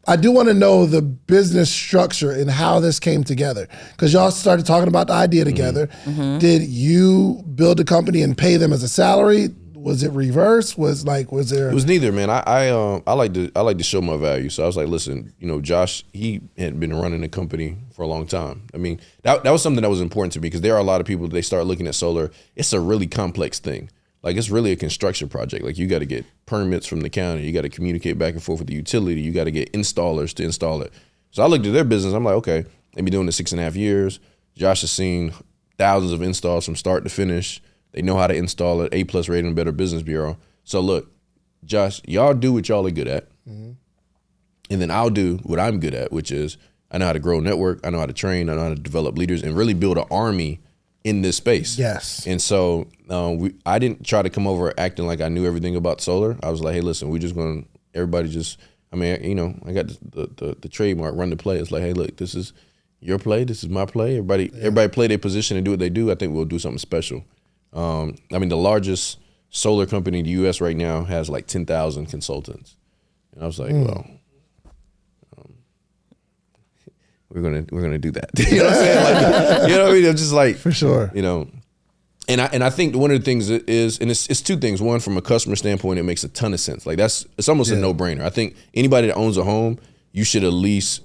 I do want to know the business structure and how this came together. Because y'all started talking about the idea together. Mm-hmm. Did you build a company and pay them as a salary? Was it reverse? Was there? It was neither, man. I like to show my value. So I was like, listen, Josh, he had been running the company for a long time. I mean, that was something that was important to me because there are a lot of people, they start looking at solar. It's a really complex thing. Like it's really a construction project. Like you got to get permits from the county. You got to communicate back and forth with the utility. You got to get installers to install it. So I looked at their business. I'm like, okay, they've been doing this 6.5 years. Josh has seen thousands of installs from start to finish. They know how to install it, A+ rating, Better Business Bureau. So look, Josh, y'all do what y'all are good at. Mm-hmm. And then I'll do what I'm good at, which is I know how to grow a network. I know how to train. I know how to develop leaders and really build an army in this space. Yes. And so I didn't try to come over acting like I knew everything about solar. I was like, hey, listen, we're just going to, everybody just, I mean, I got the trademark, run the play. It's like, hey, look, this is your play. This is my play. Everybody play their position and do what they do. I think we'll do something special. I mean, the largest solar company in the U.S. right now has like 10,000 consultants, and I was like, well, we're gonna do that. You know what I'm saying? Like, you know what I mean? I'm just like, for sure. And I think one of the things is, and it's two things. One, from a customer standpoint, it makes a ton of sense. Like it's almost a no-brainer. I think anybody that owns a home, you should at least.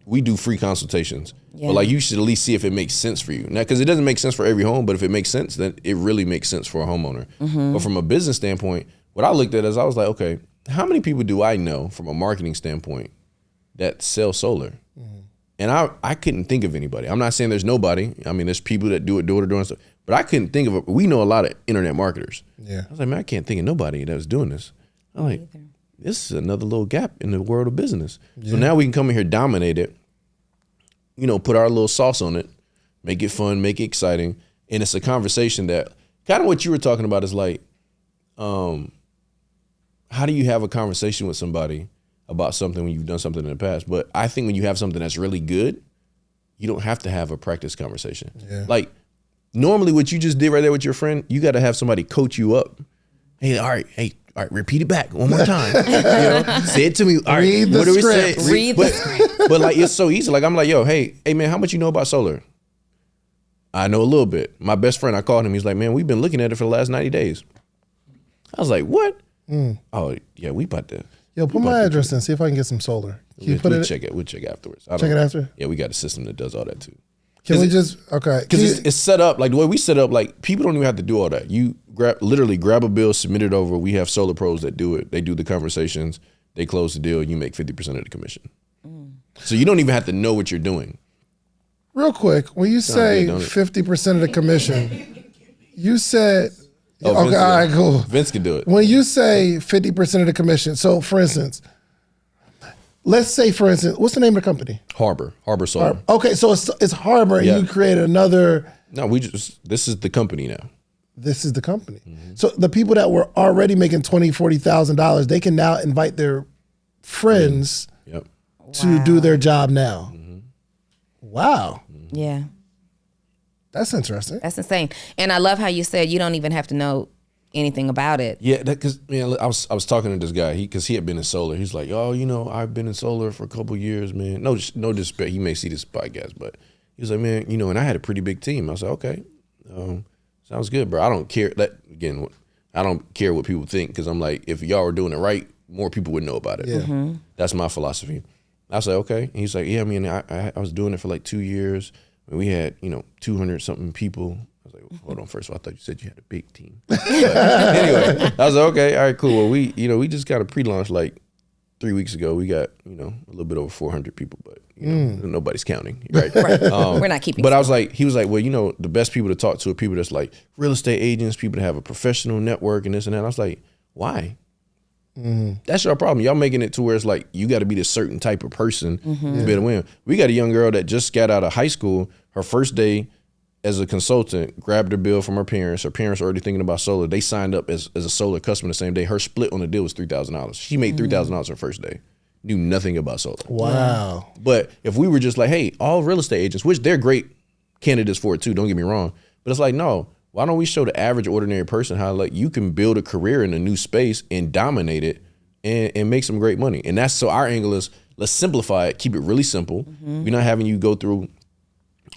We do free consultations, but like you should at least see if it makes sense for you. Now, because it doesn't make sense for every home, but if it makes sense, then it really makes sense for a homeowner. Mm-hmm. But from a business standpoint, what I looked at is I was like, okay, how many people do I know from a marketing standpoint that sell solar? Mm-hmm. And I couldn't think of anybody. I'm not saying there's nobody. I mean, there's people that do it door-to-door and stuff, but I couldn't think of it. We know a lot of internet marketers. Yeah. I was like, man, I can't think of nobody that was doing this. I'm like, this is another little gap in the world of business. Yeah. So now we can come in here, dominate it, put our little sauce on it, make it fun, make it exciting. And it's a conversation that kind of what you were talking about is like, how do you have a conversation with somebody about something when you've done something in the past? But I think when you have something that's really good, you don't have to have a practice conversation. Yeah. Like normally what you just did right there with your friend, you got to have somebody coach you up. Hey, all right, repeat it back one more time. Say it to me. All right, what do we say? Read the script. But like, it's so easy. Like I'm like, yo, hey man, how much you know about solar? I know a little bit. My best friend, I called him. He's like, man, we've been looking at it for the last 90 days. I was like, what? Oh, yeah, we about to. Yo, put my address in. See if I can get some solar. Can you put it? Check it. We'll check afterwards. Check it after? Yeah, we got a system that does all that too. Can we just, okay. Because it's set up, like the way we set up, like people don't even have to do all that. You literally grab a bill, submit it over. We have solar pros that do it. They do the conversations. They close the deal. You make 50% of the commission. So you don't even have to know what you're doing. Real quick, when you say 50% of the commission, you said, okay, Vince, all right, cool. Vince can do it. When you say 50% of the commission, so for instance, let's say, for instance, what's the name of the company? Harbor Solar. Okay, so it's Harbor, and you create another. No, this is the company now. This is the company. So the people that were already making $20,000, $40,000, they can now invite their friends to do their job now. Wow. Yeah. That's interesting. That's insane. And I love how you said you don't even have to know anything about it. Yeah, because I was talking to this guy because he had been in solar. He's like, oh, I've been in solar for a couple years, man. No disrespect. He may see this podcast, but he was like, man, and I had a pretty big team. I was like, okay, sounds good, bro. I don't care I don't care what people think because I'm like, if y'all were doing it right, more people would know about it. Yeah. That's my philosophy. I was like, okay. And he's like, yeah, I was doing it for like 2 years. And we had, 200 something people. I was like, hold on, first of all, I thought you said you had a big team. But anyway, I was like, okay, all right, cool. Well, we just got a pre-launch like 3 weeks ago. We got, a little bit over 400 people, but nobody's counting, right? We're not keeping. But I was like, he was like, well, the best people to talk to are people that's like real estate agents, people that have a professional network and this and that. I was like, why? That's your problem. Y'all making it to where it's like you got to be this certain type of person to be able to win. We got a young girl that just got out of high school. Her first day as a consultant, grabbed her bill from her parents. Her parents were already thinking about solar. They signed up as a solar customer the same day. Her split on the deal was $3,000. She made $3,000 her first day. Knew nothing about solar. Wow. But if we were just like, hey, all real estate agents, which they're great candidates for it too, don't get me wrong. But it's like, no. Why don't we show the average ordinary person how like you can build a career in a new space and dominate it and make some great money? And that's so our angle is let's simplify it, keep it really simple. We're not having you go through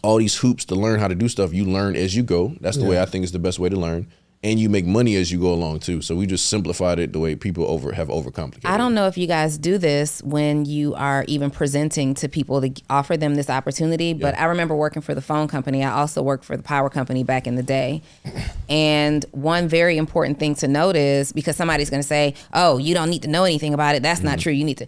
all these hoops to learn how to do stuff. You learn as you go. That's the way I think is the best way to learn. And you make money as you go along too. So we just simplified it the way people have overcomplicated. I don't know if you guys do this when you are even presenting to people to offer them this opportunity, but I remember working for the phone company. I also worked for the power company back in the day. And one very important thing to note is, because somebody's going to say, oh, you don't need to know anything about it. That's not true. You need to.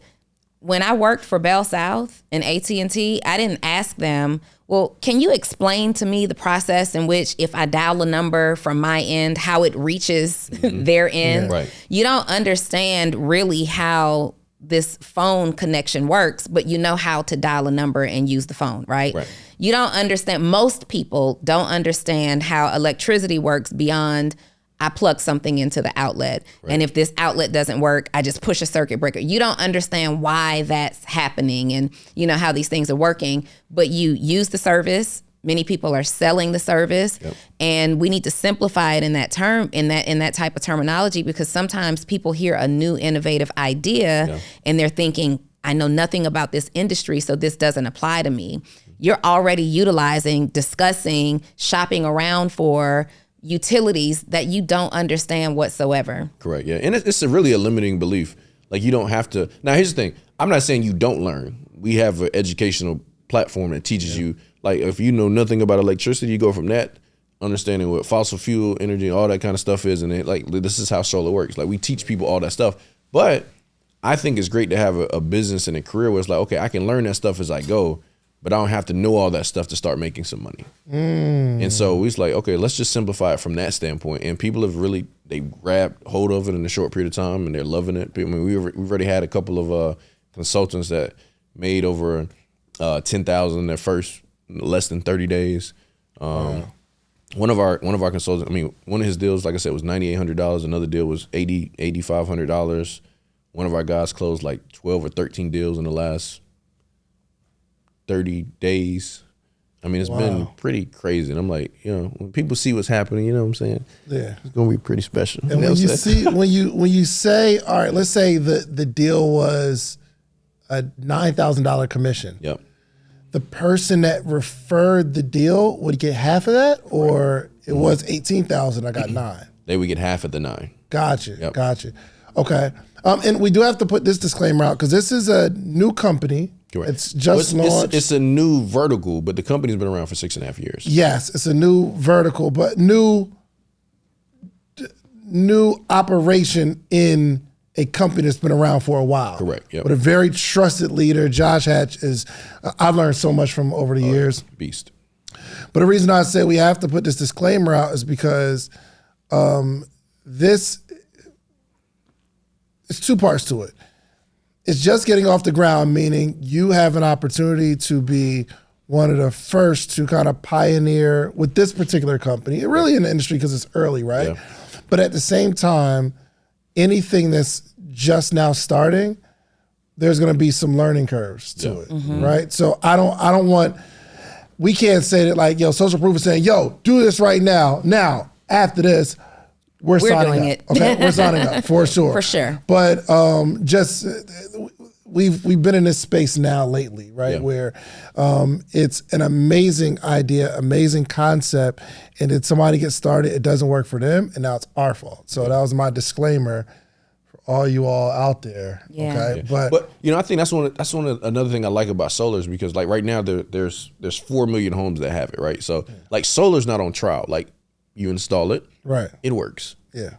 When I worked for Bell South and AT&T, I didn't ask them, well, can you explain to me the process in which if I dial a number from my end, how it reaches their end? Yeah. Right. You don't understand really how this phone connection works, but you know how to dial a number and use the phone, right? You don't understand, most people don't understand how electricity works beyond I plug something into the outlet. And if this outlet doesn't work, I just push a circuit breaker. You don't understand why that's happening and how these things are working, but you use the service. Many people are selling the service, and we need to simplify it in that term, in that type of terminology, because sometimes people hear a new innovative idea and they're thinking, I know nothing about this industry, so this doesn't apply to me. You're already utilizing, discussing, shopping around for utilities that you don't understand whatsoever. Correct. Yeah. And it's really a limiting belief. Like you don't have to. Now, here's the thing. I'm not saying you don't learn. We have an educational platform that teaches you, like if you know nothing about electricity, you go from that, understanding what fossil fuel energy, all that kind of stuff is. And this is how solar works. Like we teach people all that stuff. But I think it's great to have a business and a career where it's like, okay, I can learn that stuff as I go, but I don't have to know all that stuff to start making some money. And so we was like, okay, let's just simplify it from that standpoint. And people have really, they grabbed hold of it in a short period of time and they're loving it. I mean, we've already had a couple of consultants that made over 10,000 in their first less than 30 days. One of our consultants, I mean, one of his deals, like I said, was $9,800. Another deal was $8,500. One of our guys closed like 12 or 13 deals in the last 30 days. I mean, it's been pretty crazy. And I'm like, when people see what's happening, you know what I'm saying? Yeah. It's going to be pretty special. And when you say, all right, let's say the deal was a $9,000 commission. Yep. the person that referred the deal would get half of that, or it was 18,000. I got 9. They would get half of the 9. Gotcha. Yep. Gotcha. Okay. And we do have to put this disclaimer out because this is a new company. Correct. It's just launched. It's a new vertical, but the company's been around for 6.5 years. Yes, it's a new vertical, but new operation in a company that's been around for a while. Correct. Yep. But a very trusted leader. Josh Hatch is. I've learned so much from him over the years. Beast. But the reason I say we have to put this disclaimer out is because this. It's 2 parts to it. It's just getting off the ground, meaning you have an opportunity to be one of the first to kind of pioneer with this particular company, really in the industry because it's early, right? Yeah. But at the same time, anything that's just now starting, there's going to be some learning curves to it, right? So I don't want, we can't say that like, yo, Social Proof is saying, yo, do this right now. Now, after this, we're signing doing up. it. Okay, we're signing up for sure. For sure. But just we've been in this space now lately, right? Yeah. Where it's an amazing idea, amazing concept, and then somebody gets started, it doesn't work for them, and now it's our fault. So that was my disclaimer for all you all out there. Yeah. Okay, Yeah. But I think that's one of another thing I like about solar is because like right now there's 4 million homes that have it, right? So like solar's not on trial. Like you install it, right, it works. yeah,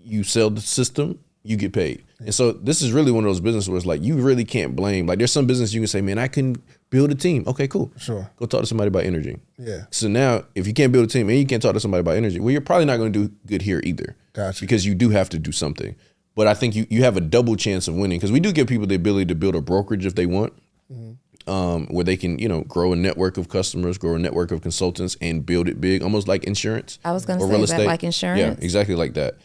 You sell the system, you get paid. And so this is really one of those businesses where it's like you really can't blame. Like there's some business you can say, man, I couldn't build a team. Okay, cool. Sure. Go talk to somebody about energy. Yeah. So now if you can't build a team and you can't talk to somebody about energy, well, you're probably not going to do good here either. Gotcha. Because you do have to do something. But I think you have a double chance of winning because we do give people the ability to build a brokerage if they want. Where they can, grow a network of customers, grow a network of consultants, and build it big, almost like insurance. I was going to or say, real is that estate. like insurance? Yeah, exactly like that.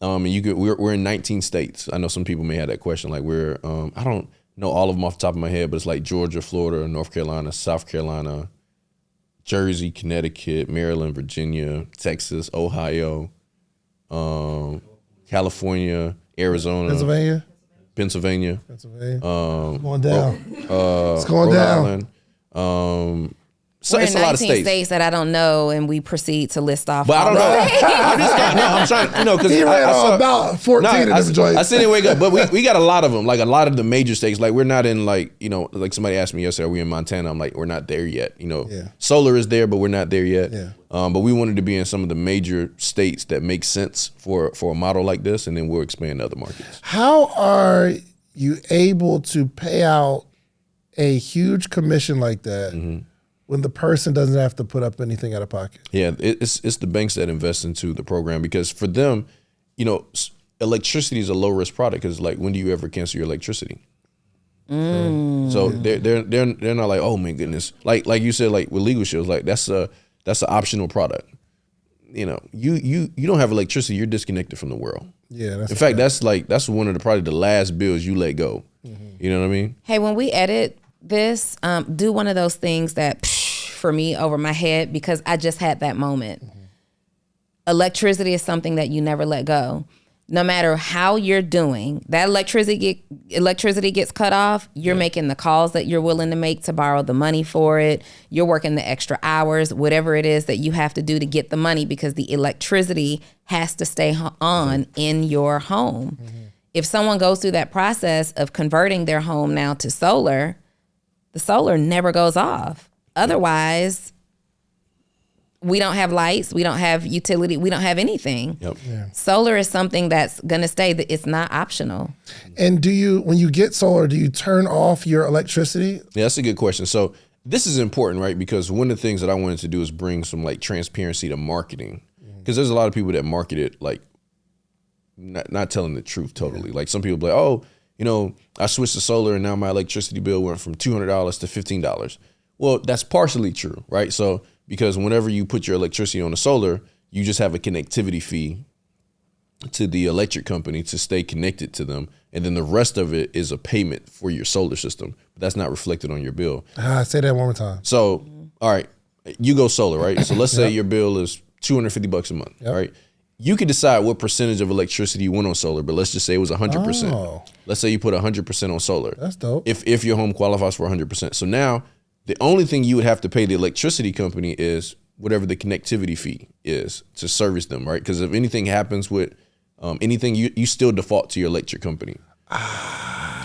And we're in 19 states. I know some people may have that question. Like I don't know all of them off the top of my head, but it's like Georgia, Florida, North Carolina, South Carolina, Jersey, Connecticut, Maryland, Virginia, Texas, Ohio, California, Arizona, Pennsylvania. It's going down. It's going Rhode down. Island. So We're it's in a lot of 19 states. that I don't know, and we proceed to list off. But I don't know. I'm trying, because He ran on about 14 of them joints. I said anyway, but we got a lot of them. Like a lot of the major states. Like we're not in like somebody asked me yesterday, are we in Montana? I'm like, we're not there yet. Yeah. Solar is there, but we're not there yet. Yeah. But we wanted to be in some of the major states that make sense for a model like this, and then we'll expand to other markets. How are you able to pay out a huge commission like that when the person doesn't have to put up anything out of pocket? Yeah, it's the banks that invest into the program because for them, electricity is a low risk product because like when do you ever cancel your electricity? So they're not like, oh my goodness, like you said, like with legal shows, like that's an optional product. You don't have electricity, you're disconnected from the world. Yeah, in fact, that's one of probably the last bills you let go. You know what I mean? Hey, when we edit this, do one of those things that for me over my head because I just had that moment. Electricity is something that you never let go. No matter how you're doing, that electricity gets cut off, you're making the calls that you're willing to make to borrow the money for it. You're working the extra hours, whatever it is that you have to do to get the money because the electricity has to stay on in your home. If someone goes through that process of converting their home now to solar, the solar never goes off. Otherwise, we don't have lights, we don't have utility, we don't have anything. Yep. Yeah. Solar is something that's going to stay, that it's not optional. And when you get solar, do you turn off your electricity? Yeah, that's a good question. So this is important, right? Because one of the things that I wanted to do is bring some like transparency to marketing. Because there's a lot of people that market it like not telling the truth totally. Like some people be like, oh, I switched to solar and now my electricity bill went from $200 to $15. Well, that's partially true, right? So because whenever you put your electricity on the solar, you just have a connectivity fee to the electric company to stay connected to them. And then the rest of it is a payment for your solar system. But that's not reflected on your bill. Say that one more time. So, all right, you go solar, right? So let's say your bill is $250 a month, right? You can decide what percentage of electricity you want on solar, but let's just say it was 100%. Let's say you put 100% on solar. That's dope. If your home qualifies for 100%. So now The only thing you would have to pay the electricity company is whatever the connectivity fee is to service them, right? Because if anything happens with anything, you still default to your electric company.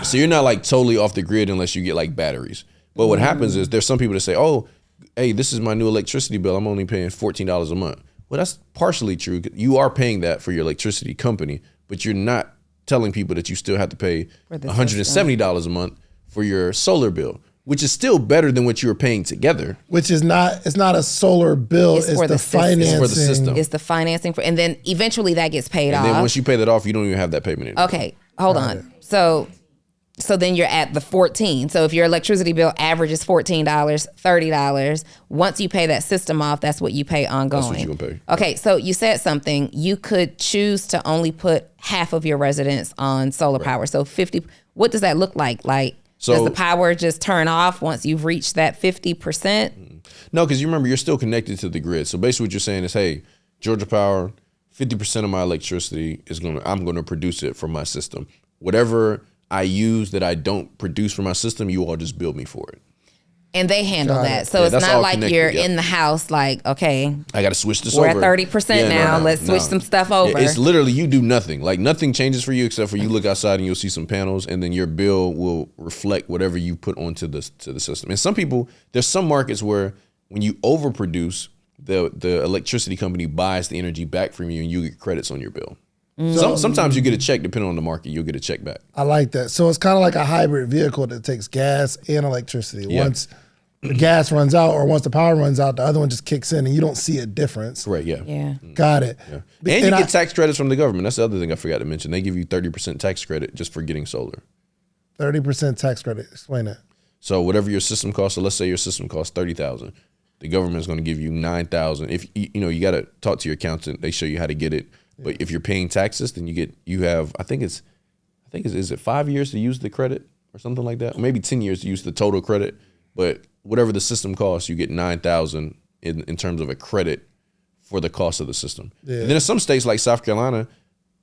So you're not like totally off the grid unless you get like batteries. But what happens is there's some people that say, oh, hey, this is my new electricity bill. I'm only paying $14 a month. Well, that's partially true. You are paying that for your electricity company, but you're not telling people that you still have to pay $170 a month for your solar bill, which is still better than what you were paying together. Which is not, it's not a solar bill, it's the financing. It's for the system. It's the financing for, and then eventually that gets paid off. And then once you pay that off, you don't even have that payment anymore. Okay, hold on. So then you're at the 14. So if your electricity bill averages $14, $30, once you pay that system off, that's what you pay ongoing. That's what you're gonna pay. Okay, so you said something. You could choose to only put half of your residence on solar power. So 50, what does that look like? Like, does the power just turn off once you've reached that 50%? No, because you remember, you're still connected to the grid. So basically what you're saying is, hey, Georgia Power, 50% of my electricity I'm gonna produce it from my system. Whatever I use that I don't produce for my system, you all just bill me for it. And they handle that. So it's not like you're in the house like, okay, I got to switch this over. over. We're at 30% now. Let's switch some stuff over. It's literally, you do nothing. Like, nothing changes for you except for you look outside and you'll see some panels, and then your bill will reflect whatever you put onto the system. And some people, there's some markets where when you overproduce, the electricity company buys the energy back from you and you get credits on your bill. Sometimes you get a check, depending on the market, you'll get a check back. I like that. So it's kind of like a hybrid vehicle that takes gas and electricity. Yeah. Once the gas runs out or once the power runs out, the other one just kicks in and you don't see a difference. Right, yeah. Got it. Yeah. And you get tax credits from the government. That's the other thing I forgot to mention. They give you 30% tax credit just for getting solar. 30% tax credit. Explain that. So whatever your system costs, so let's say your system costs $30,000. The government is going to give you $9,000. If you got to talk to your accountant, they show you how to get it. But if you're paying taxes, then you have I think is it 5 years to use the credit or something like that? Or maybe 10 years to use the total credit. But whatever the system costs, you get $9,000 in terms of a credit for the cost of the system. Yeah. And then in some states like South Carolina,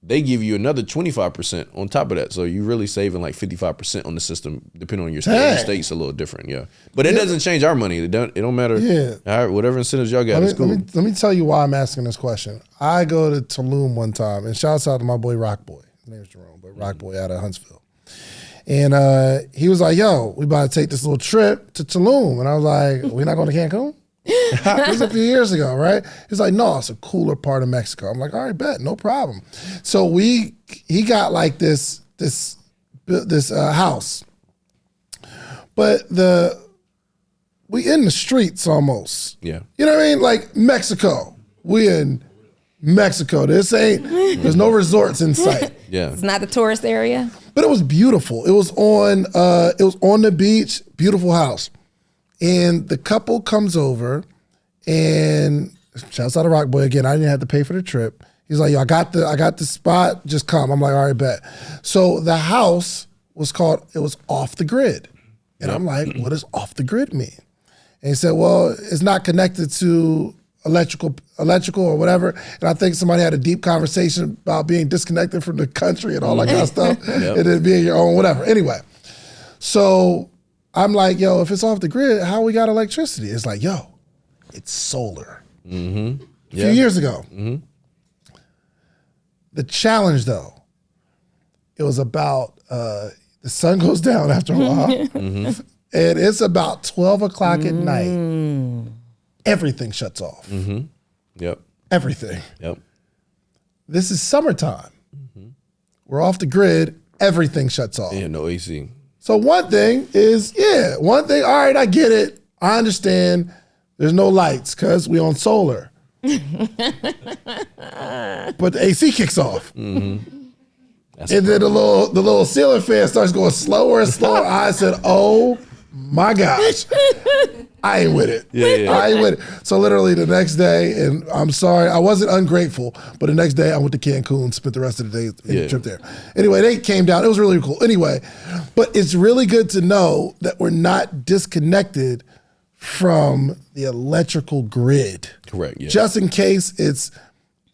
they give you another 25% on top of that. So you're really saving like 55% on the system, depending on your state. Your state's a little different, yeah. But it doesn't change our money. It don't matter. Yeah. All right, whatever incentives y'all got is cool. Let me tell you why I'm asking this question. I go to Tulum one time, and shouts out to my boy Rock Boy. His name's Jerome, but Rock Boy out of Huntsville. And he was like, yo, we about to take this little trip to Tulum. And I was like, we not going to Cancun? This was a few years ago, right? He's like, no, it's a cooler part of Mexico. I'm like, all right, bet, no problem. So he got like this house, but we in the streets almost. Yeah, you know what I mean? Like Mexico, we in Mexico. There's no resorts in sight. Yeah, it's not the tourist area, but it was beautiful. It was on the beach, beautiful house. And the couple comes over, and shouts out to Rock Boy again. I didn't have to pay for the trip. He's like, yo, I got the spot, just come. I'm like, all right, bet. So the house was off the grid. And I'm like, what does off the grid mean? And he said, well, it's not connected to electrical or whatever. And I think somebody had a deep conversation about being disconnected from the country and all that kind of stuff. Yep. And then being your own, whatever. Anyway, so I'm like, yo, if it's off the grid, how we got electricity? It's like, yo, it's solar. Mm-hmm. A few years ago. Mm-hmm. The challenge, though, it was about the sun goes down after a while, and it's about 12 o'clock at night. Everything shuts off. Mm-hmm. Yep. Everything. Yep. This is summertime. Mm-hmm. We're off the grid. Everything shuts off. Yeah, no AC. So one thing, all right, I get it. I understand there's no lights because we on solar. But the AC kicks off. Mm-hmm. And then the little ceiling fan starts going slower and slower. I said, oh my gosh. I ain't with it. Yeah. I ain't with it. So literally the next day, and I'm sorry, I wasn't ungrateful, but the next day I went to Cancun, spent the rest of the day in the trip there. Anyway, they came down. It was really cool. Anyway, but it's really good to know that we're not disconnected from the electrical grid. Correct, yeah. Just in case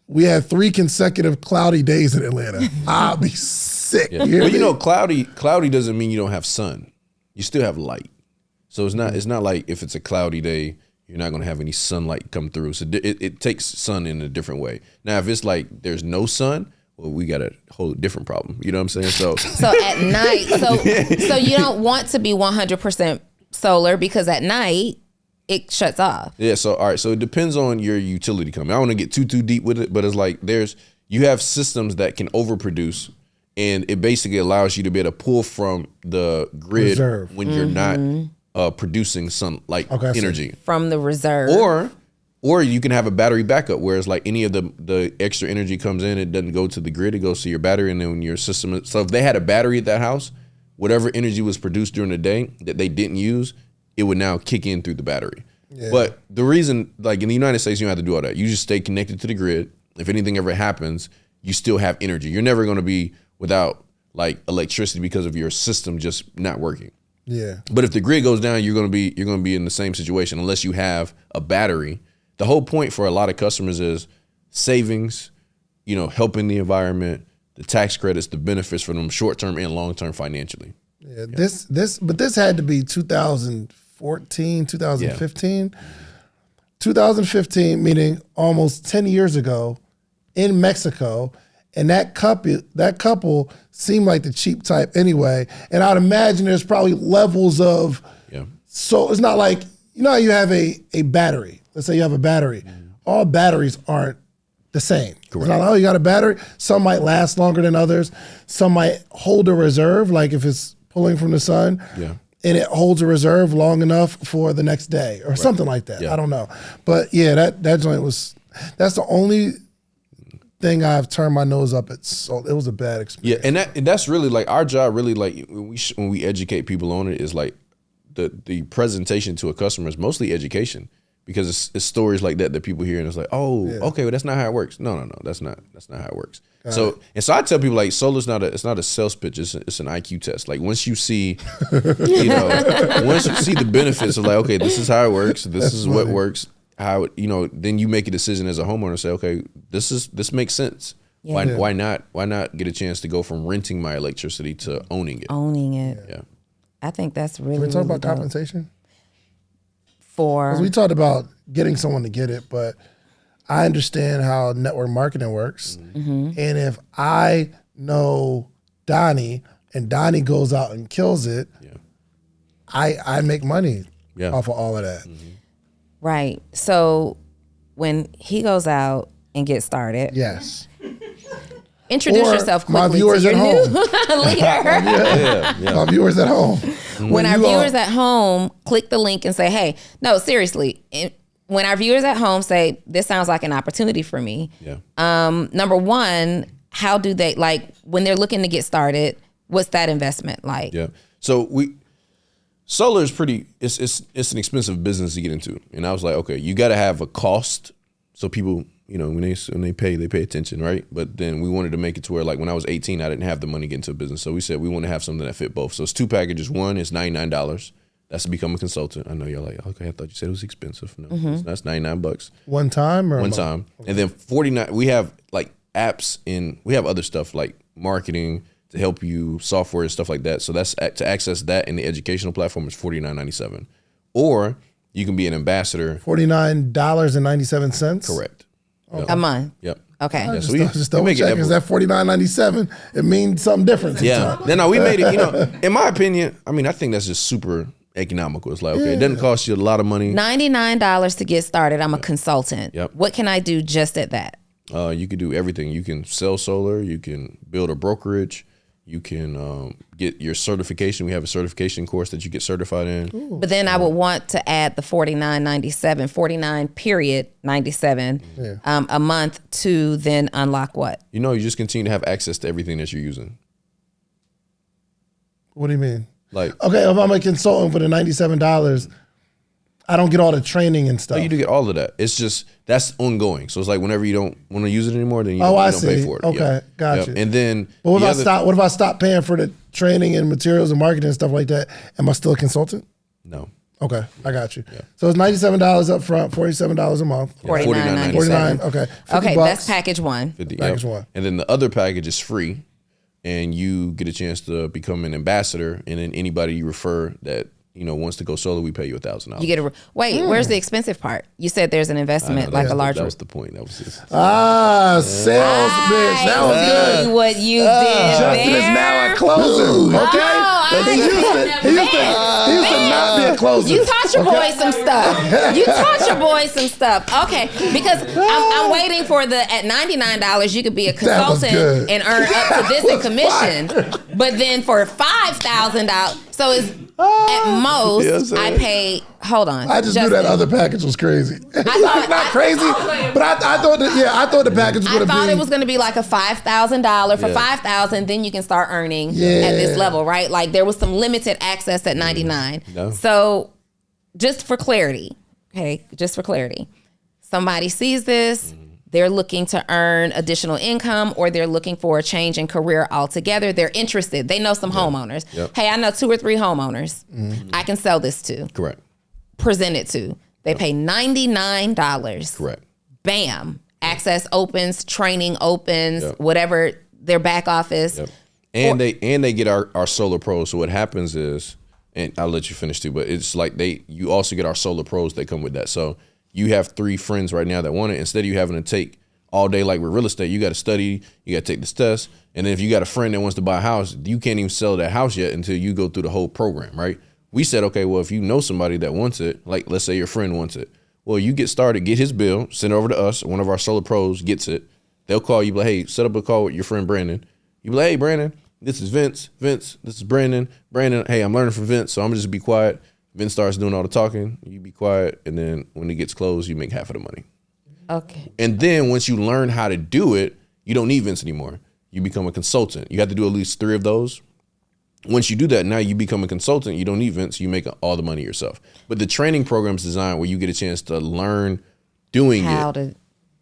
we had 3 consecutive cloudy days in Atlanta. I'll be sick. Yeah. Well, cloudy doesn't mean you don't have sun. You still have light. So it's not like if it's a cloudy day, you're not going to have any sunlight come through. So it takes sun in a different way. Now, if it's like there's no sun, well, we got a whole different problem. You know what I'm saying? So at night, so you don't want to be 100% solar because at night it shuts off. Yeah. So all right. So it depends on your utility company. I don't want to get too deep with it, but it's like you have systems that can overproduce, and it basically allows you to be able to pull from the grid when you're not producing energy from the reserve. Or you can have a battery backup, whereas like any of the extra energy comes in, it doesn't go to the grid, it goes to your battery, and then when your system. So if they had a battery at that house, whatever energy was produced during the day that they didn't use, it would now kick in through the battery. Yeah. But the reason, like in the United States, you don't have to do all that. You just stay connected to the grid. If anything ever happens, you still have energy. You're never going to be without like electricity because of your system just not working. Yeah. But if the grid goes down, you're going to be in the same situation unless you have a battery. The whole point for a lot of customers is savings, helping the environment, the tax credits, the benefits for them short-term and long-term financially. Yeah. This had to be 2014, 2015. Yeah. 2015, meaning almost 10 years ago in Mexico. And that couple seemed like the cheap type anyway. And I'd imagine there's probably levels of, so it's not like, how you have a battery. Let's say you have a battery. All batteries aren't the same. Correct. It's not, you got a battery. Some might last longer than others. Some might hold a reserve, like if it's pulling from the sun. Yeah. And it holds a reserve long enough for the next day or something like that. Yeah. I don't know. But yeah, that joint that's the only thing I've turned my nose up at. So it was a bad experience. Yeah, and that's really like our job. Really, like when we educate people on it, is like the presentation to a customer is mostly education, because it's stories like that people hear and it's like, okay, well that's not how it works. No, that's not how it works. So I tell people like solar's it's not a sales pitch. It's an IQ test. Like once you see, once you see the benefits of like, okay, this is how it works. This is what works. How then you make a decision as a homeowner and say, okay, this makes sense. Yeah. Why not get a chance to go from renting my electricity to owning it? Yeah. I think that's really. Can we talk about dope. compensation? Because we talked about getting someone to get it, but I understand how network marketing works. Mm-hmm. And if I know Donnie and Donnie goes out and kills it, I make money off of all of that. Mm-hmm. Right. So when he goes out and gets started. Yes. Introduce yourself quickly. My viewers to your at home. New leader. My viewers at home. When our viewers at home click the link and say, hey, no, seriously. When our viewers at home say, this sounds like an opportunity for me. Yeah. Number one, how do they, like, when they're looking to get started, what's that investment like? Yeah. So solar is it's an expensive business to get into. And I was like, okay, you got to have a cost. So people, when they pay attention, right? But then we wanted to make it to where, like, when I was 18, I didn't have the money to get into a business. So we said we want to have something that fit both. So it's two packages. One is $99. That's to become a consultant. I know you're like, okay, I thought you said it was expensive. No, that's $99. One time or one time. Okay. And then $49. We have like apps we have other stuff like marketing to help you, software and stuff like that. So that's to access that in the educational platform is $49.97. Or you can be an ambassador. $49.97. Correct. Okay. A month. Yep. Okay. Yeah, just double check. Is that $49.97? It means something different. Yeah. No, we made it. In my opinion, I think that's just super economical. It's like, okay, it doesn't cost you a lot of money. $99 to get started. I'm a consultant. Yep. What can I do just at that? You could do everything. You can sell solar. You can build a brokerage. You can get your certification. We have a certification course that you get certified in. Ooh. But then I would want to add the $49.97 a month to then unlock what? You just continue to have access to everything that you're using. What do you mean? Like, okay, if I'm a consultant for the $97, I don't get all the training and stuff. No, you do get all of that. It's just, that's ongoing. So it's like whenever you don't want to use it anymore, then you don't pay for it. Okay, gotcha. And then, but what if I stop paying for the training and materials and marketing and stuff like that? Am I still a consultant? No. Okay, I got you. Yeah. So it's $97 up front, $47 a month. $49.97. Okay. Okay, that's package one. Package one. And then the other package is free, and you get a chance to become an ambassador, and then anybody you refer that wants to go solar, we pay you $1,000. You get where's the expensive part? You said there's an investment, like a larger. That was the point. That was just sales bitch. That was good. See what you did Justin there. is now a closer. Okay, he used to not be a closer. You taught your boy some stuff. You taught your boy some stuff. Okay, because I'm waiting for at $99 you could be a consultant and earn up to this in commission, but then for $5,000, so it's at most I pay. Hold on, I just knew that other package was crazy. I thought it's not crazy, but I thought the package would have been. I thought it was going to be like a $5,000 for $5,000. Then you can start earning at this level, right? Like there was some limited access at $99. No. So just for clarity, somebody sees this. They're looking to earn additional income, or they're looking for a change in career altogether. They're interested. They know some homeowners. Yep. Hey, I know 2 or 3 homeowners I can sell this to. correct. Present it to. They pay $99. Correct. Bam. Access opens, training opens, whatever their back office. Yep. And they get our Solar Pros. So what happens is, and I'll let you finish too, but it's like you also get our Solar Pros that come with that. So you have 3 friends right now that want it. Instead of you having to take all day like with real estate, you got to study, you got to take this test. And then if you got a friend that wants to buy a house, you can't even sell that house yet until you go through the whole program, right? We said, okay, well, if you know somebody that wants it, like let's say your friend wants it, well, you get started, get his bill, send it over to us. One of our Solar Pros gets it. They'll call you, be like, hey, set up a call with your friend Brandon. You be like, hey, Brandon, this is Vince. Vince, this is Brandon. Brandon, hey, I'm learning from Vince, so I'm just be quiet. Vince starts doing all the talking. You be quiet, and then when it gets closed, you make half of the money. Okay. And then once you learn how to do it, you don't need Vince anymore. You become a consultant. You have to do at least 3 of those. Once you do that, now you become a consultant. You don't need Vince. You make all the money yourself. But the training program is designed where you get a chance to learn doing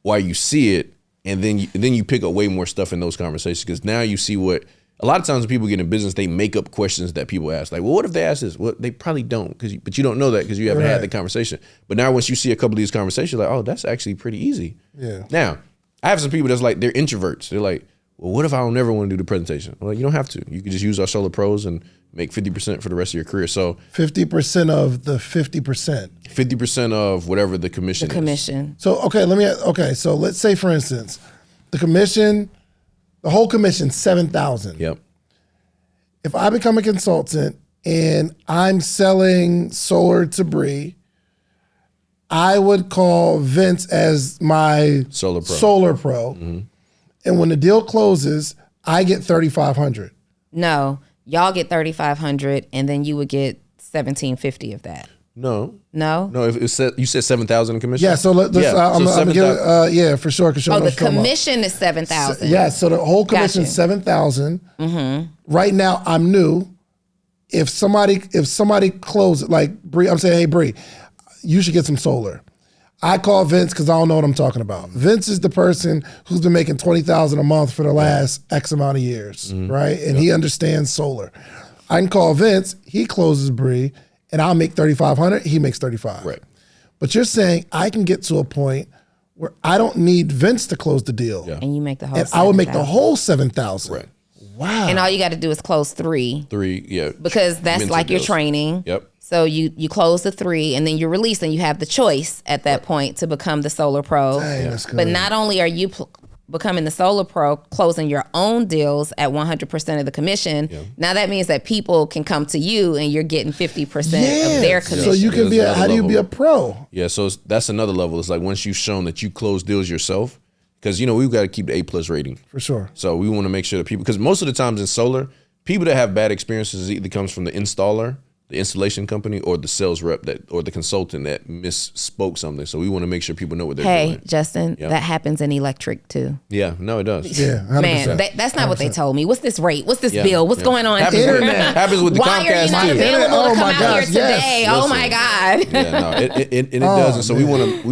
while you see it, and then you pick up way more stuff in those conversations, because now you see what. A lot of times when people get in business, they make up questions that people ask. Like, well, what if they ask this? Well, they probably don't, but you don't know that because you haven't had the conversation. But now once you see a couple of these conversations, like, oh, that's actually pretty easy. Yeah. Now, I have some people that's like, they're introverts. They're like, well, what if I don't ever want to do the presentation? Well, you don't have to. You can just use our Solar Pros and make 50% for the rest of your career. So 50% of the 50%. 50% of whatever the commission is. So, so let's say, for instance, the whole commission, $7,000. Yep. If I become a consultant and I'm selling solar to Bree, I would call Vince as my Solar Pro. Mm-hmm. And when the deal closes, I get $3,500. No, y'all get $3,500, and then you would get $1,750 of that. No. If you said $7,000 in commission. Yeah. So I'm gonna give it. For sure. Oh, the commission is $7,000. Yeah. So the whole commission is $7,000. Mm-hmm. Right now, I'm new. If somebody closes, like Bree, I'm saying, hey Bree, you should get some solar. I call Vince because I don't know what I'm talking about. Vince is the person who's been making $20,000 a month for the last X amount of years, right? And he understands solar. I can call Vince. He closes Bree. And I'll make $3,500. He makes $35,000. Right. But you're saying I can get to a point where I don't need Vince to close the deal. Yeah. And you make the whole. And I would make the whole $7,000. Right. Wow. And all you got to do is close 3. 3, yeah. Because that's like your training. Yep. So you close the 3, and then you release, and you have the choice at that point to become the Solar Pro. Dang, that's good. But not only are you becoming the Solar Pro, closing your own deals at 100% of the commission. Yeah. Now that means that people can come to you and you're getting 50% of their commission. So you can be how do you be a pro? Yeah, so that's another level. It's like once you've shown that you close deals yourself, because we've got to keep the A+ rating. For sure. So we want to make sure that people, because most of the times in solar, people that have bad experiences either comes from the installer, the installation company, or the sales rep or the consultant that misspoke something. So we want to make sure people know what they're doing. Hey, Justin, that happens in electric too. Yeah, no, it does. Yeah, 100%. Man, that's not 100%. What they told me. What's this rate? What's this bill? What's going on here? Happens with the Why Comcast are you not too. available to come out here today? Yes. Oh my God. Yeah, no, it does. And so we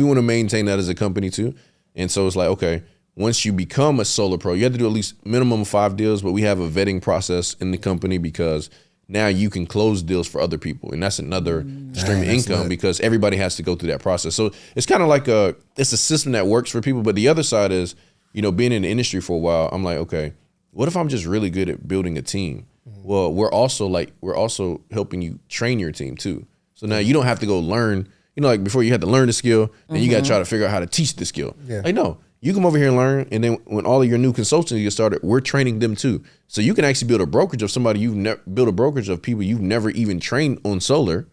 want to maintain that as a company too. And so it's like, okay, once you become a Solar Pro, you have to do at least minimum of 5 deals, but we have a vetting process in the company because now you can close deals for other people. And that's another stream of income because everybody has to go through that process. So it's kind of like it's a system that works for people. But the other side is, being in the industry for a while, I'm like, okay, what if I'm just really good at building a team? Well, we're also helping you train your team too. So now you don't have to go learn, like before you had to learn the skill, then you got to try to figure out how to teach the skill. Yeah. Like, no, you come over here and learn. And then when all of your new consultants get started, we're training them too. So you can actually build a brokerage of somebody build a brokerage of people you've never even trained on solar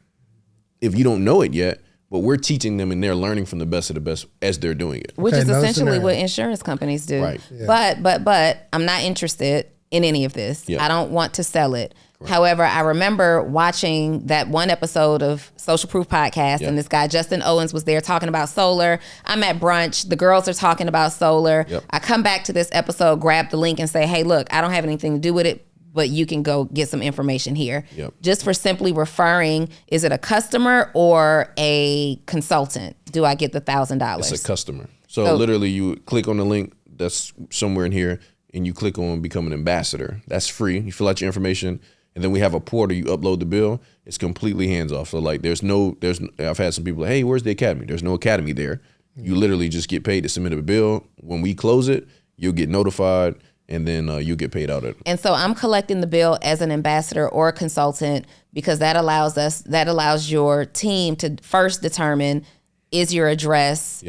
if you don't know it yet. But we're teaching them and they're learning from the best of the best as they're doing it. Which is essentially what insurance companies do. Right. Yeah. But I'm not interested in any of this. Yeah. I don't want to sell it. Correct. However, I remember watching that one episode of Social Proof Podcast and this guy, Justin Owens, was there talking about solar. I'm at brunch. The girls are talking about solar. Yep. I come back to this episode, grab the link and say, hey, look, I don't have anything to do with it, but you can go get some information here. Yep. Just for simply referring, is it a customer or a consultant? Do I get the $1,000? It's a customer. So literally you click on the link that's somewhere in here and you click on become an ambassador. That's free. You fill out your information and then we have a portal. You upload the bill. It's completely hands off. So like I've had some people, hey, where's the academy? There's no academy there. You literally just get paid to submit a bill. When we close it, you'll get notified. And then you get paid out of it. And so I'm collecting the bill as an ambassador or a consultant because that allows your team to first determine, is your address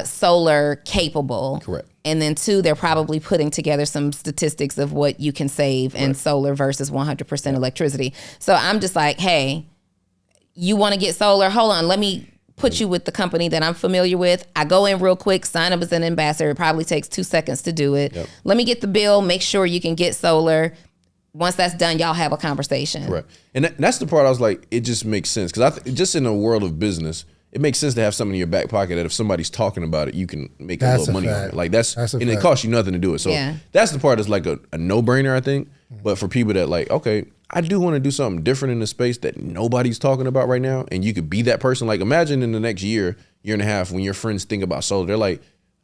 solar capable? Correct. And then 2, they're probably putting together some statistics of what you can save in solar versus 100% electricity. So I'm just like, hey, you want to get solar? Hold on, let me put you with the company that I'm familiar with. I go in real quick, sign up as an ambassador. It probably takes 2 seconds to do it. Yep. Let me get the bill, make sure you can get solar. Once that's done, y'all have a conversation. Right. And that's the part I was like, it just makes sense. Because just in the world of business, it makes sense to have something in your back pocket that if somebody's talking about it, you can make a little money on it. Like that's and it costs you nothing to do it. So that's the part that's like a no-brainer, I think. But for people that like, okay, I do want to do something different in the space that nobody's talking about right now. And you could be that person. Like imagine in the next year and a half, when your friends think about solar, they're like,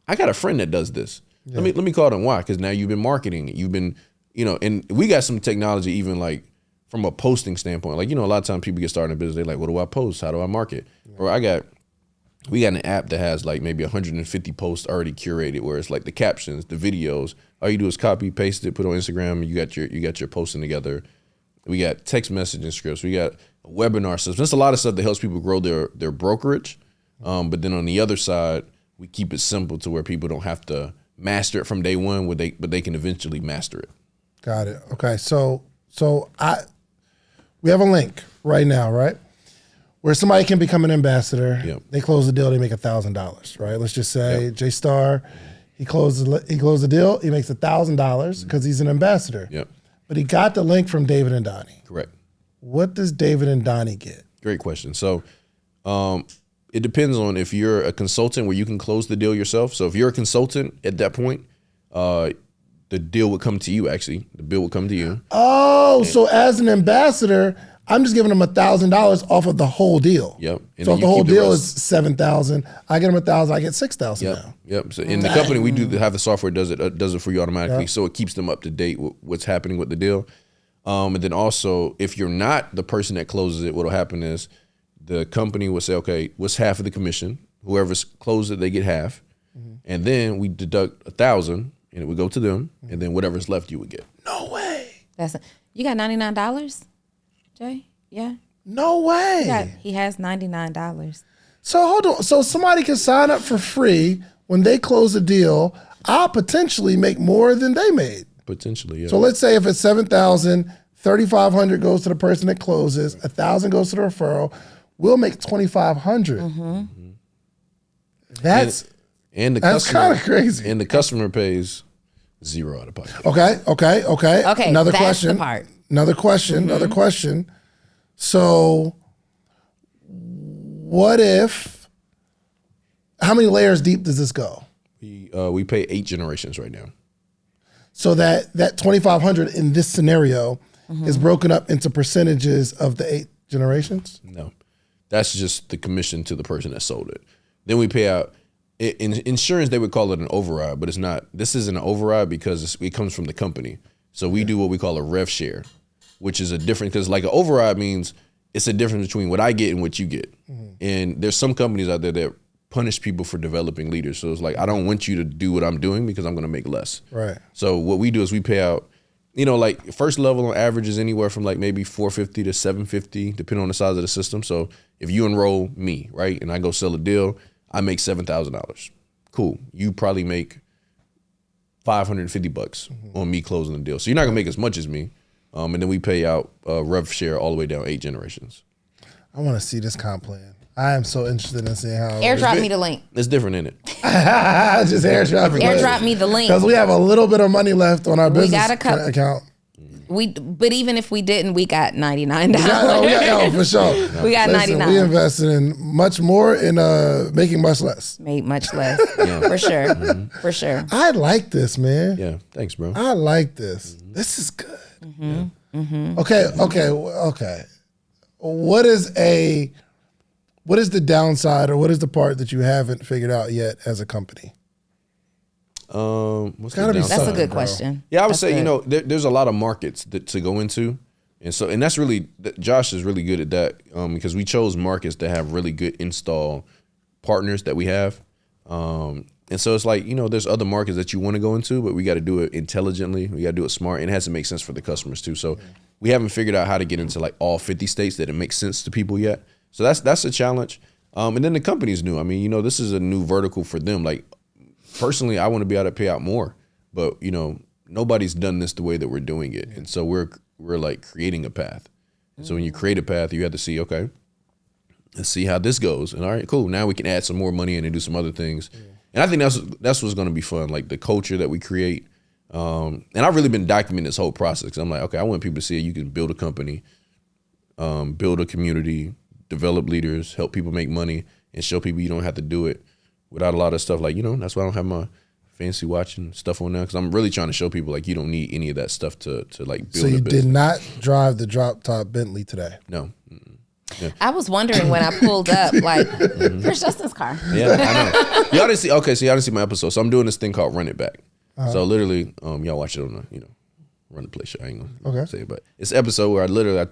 I got a friend that does this. Yeah. Let me call them. Why? Because now you've been marketing. You've been, and we got some technology even like from a posting standpoint. Like, a lot of times people get started in business. They're like, what do I post? How do I market? Yeah. Or we got an app that has like maybe 150 posts already curated where it's like the captions, the videos. All you do is copy, paste it, put it on Instagram, and you got your posting together. We got text messaging scripts. We got a webinar system. There's a lot of stuff that helps people grow their brokerage. But then on the other side, we keep it simple to where people don't have to master it from day one, but they can eventually master it. Got it. Okay. So we have a link right now, right? Where somebody can become an ambassador. Yep. They close the deal, they make $1,000, right? Let's just say J Star, he closed the deal, he makes $1,000 because he's an ambassador. Yep. But he got the link from David and Donnie. Correct. What does David and Donnie get? Great question. So it depends on if you're a consultant where you can close the deal yourself. So if you're a consultant at that point, the deal would come to you, actually. The bill would come to you. Oh, so as an ambassador, I'm just giving them $1,000 off of the whole deal. Yep. And so if the whole deal is $7,000, I get them $1,000, I get $6,000 now. Yep. So in the company, we do have the software does it for you automatically, so it keeps them up to date with what's happening with the deal. And then also, if you're not the person that closes it, what'll happen is the company will say, okay, what's half of the commission? Whoever's closed it, they get half, and then we deduct $1,000, and it would go to them, and then whatever's left, you would get. No way. You got $99. Jay? Yeah. No way. He has $99. So hold on. So somebody can sign up for free when they close a deal. I'll potentially make more than they made. Potentially, yeah. So let's say if it's $7,000, $3,500 goes to the person that closes, $1,000 goes to the referral. We'll make $2,500. That's kind of crazy. And the customer pays $0 out of pocket. Okay. Another that's question. The part. Another question. So what if, how many layers deep does this go? We pay 8 generations right now. So that $2,500 in this scenario is broken up into percentages of the 8 generations? No, that's just the commission to the person that sold it. Then we pay out, in insurance, they would call it an override, but it's not. This isn't an override because it comes from the company. So we do what we call a rev share, which is a different, because like an override means it's a difference between what I get and what you get. And there's some companies out there that punish people for developing leaders. So it's like, I don't want you to do what I'm doing because I'm going to make less. Right. So what we do is we pay out you know, like first level on average is anywhere from like maybe $450 to $750, depending on the size of the system. So if you enroll me, right, and I go sell a deal, I make $7,000. Cool. You probably make $550 on me closing the deal. So you're not gonna make as much as me. And then we pay out rev share all the way down 8 generations. I want to see this comp plan. I am so interested in seeing how. Airdrop me the link. It's different in it. Just airdrop me the link. Because we have a little bit of money left on our business account. But even if we didn't, we got $99. For sure. We got $99. We invested in much more in making much less. Made much less. For sure. For sure. I like this, man. Yeah, thanks, bro. I like this. This is good. Okay. What is the downside, or what is the part that you haven't figured out yet as a company? What's that's a good question. Yeah, I would say, you know, there's a lot of markets to go into. And that's really, Josh is really good at that because we chose markets that have really good install partners that we have. And so it's like, you know, there's other markets that you want to go into, but we got to do it intelligently. We got to do it smart, and it has to make sense for the customers too. So we haven't figured out how to get into like all 50 states that it makes sense to people yet. So that's a challenge. And then the company's new. I mean, you know, this is a new vertical for them. Like personally, I want to be able to pay out more, but you know, nobody's done this the way that we're doing it. And so we're like creating a path. And so when you create a path, you have to see, okay, let's see how this goes. And all right, cool. Now we can add some more money in and do some other things. And I think that's what's going to be fun, like the culture that we create. And I've really been documenting this whole process because I'm like, okay, I want people to see you can build a company, build a community, develop leaders, help people make money, and show people you don't have to do it without a lot of stuff. Like, you know, that's why I don't have my fancy watch and stuff on now, because I'm really trying to show people like you don't need any of that stuff to like build a business. So you did not drive the drop top Bentley today? No. Yeah. I was wondering when I pulled up, like, here's Justin's car. Yeah, I know. Y'all didn't see. Okay, so y'all didn't see my episode. So I'm doing this thing called Run It Back. So literally, y'all watch it on the, Run the Play show. I ain't gonna say it, but it's an episode where I literally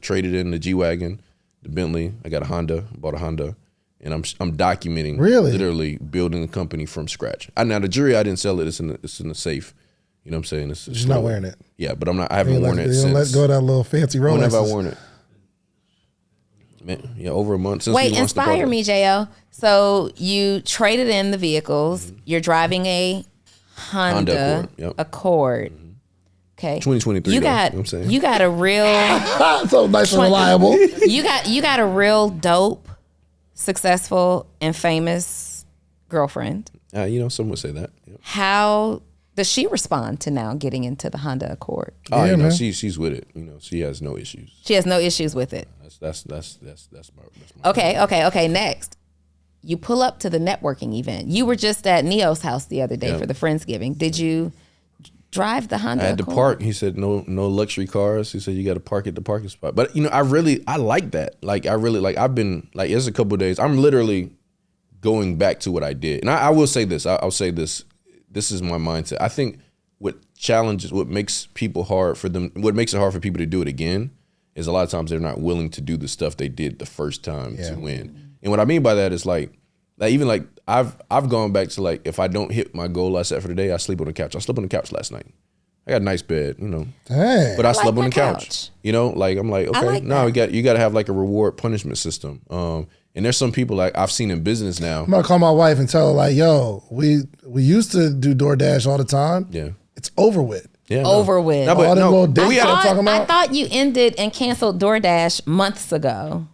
traded in the G-Wagon, the Bentley. I got a Honda, bought a Honda, and I'm documenting literally building a company from scratch. Now the jewelry I didn't sell it. It's in the safe. You know what I'm saying? It's just not wearing it. Yeah, but I'm not. I haven't worn it since. Let go of that little fancy Rolex. When have I worn it? Man, yeah, over a month since. Wait, inspire me, Jo. So you traded in the vehicles. You're driving a Honda Accord. Okay, 2023. You got a real so nice and reliable. You got a real dope, successful, and famous girlfriend. Some would say that. Yep. How does she respond to now getting into the Honda Accord? Oh, she's with it. She has no issues. She has no issues with it. That's my Okay. Next, you pull up to the networking event. You were just at Neo's house the other day for the Friendsgiving. Did you drive the Honda? I had to park. He said no luxury cars. He said you got to park at the parking spot. But I like that. Like I've been like it's a couple of days. I'm literally going back to what I did, and I will say this. I'll say this. This is my mindset. I think what makes people hard for them, what makes it hard for people to do it again, is a lot of times they're not willing to do the stuff they did the first time to win. And what I mean by that is like even like I've gone back to like if I don't hit my goal I set for the day, I sleep on the couch. I slept on the couch last night. I got a nice bed, Dang. but I slept on the couch. Like I'm like, okay, no, you got to have like a reward punishment system. And there's some people like I've seen in business now. I'm gonna call my wife and tell her like, yo, we used to do DoorDash all the time. Yeah, it's over with. Yeah, over with. I thought you ended and canceled DoorDash months ago.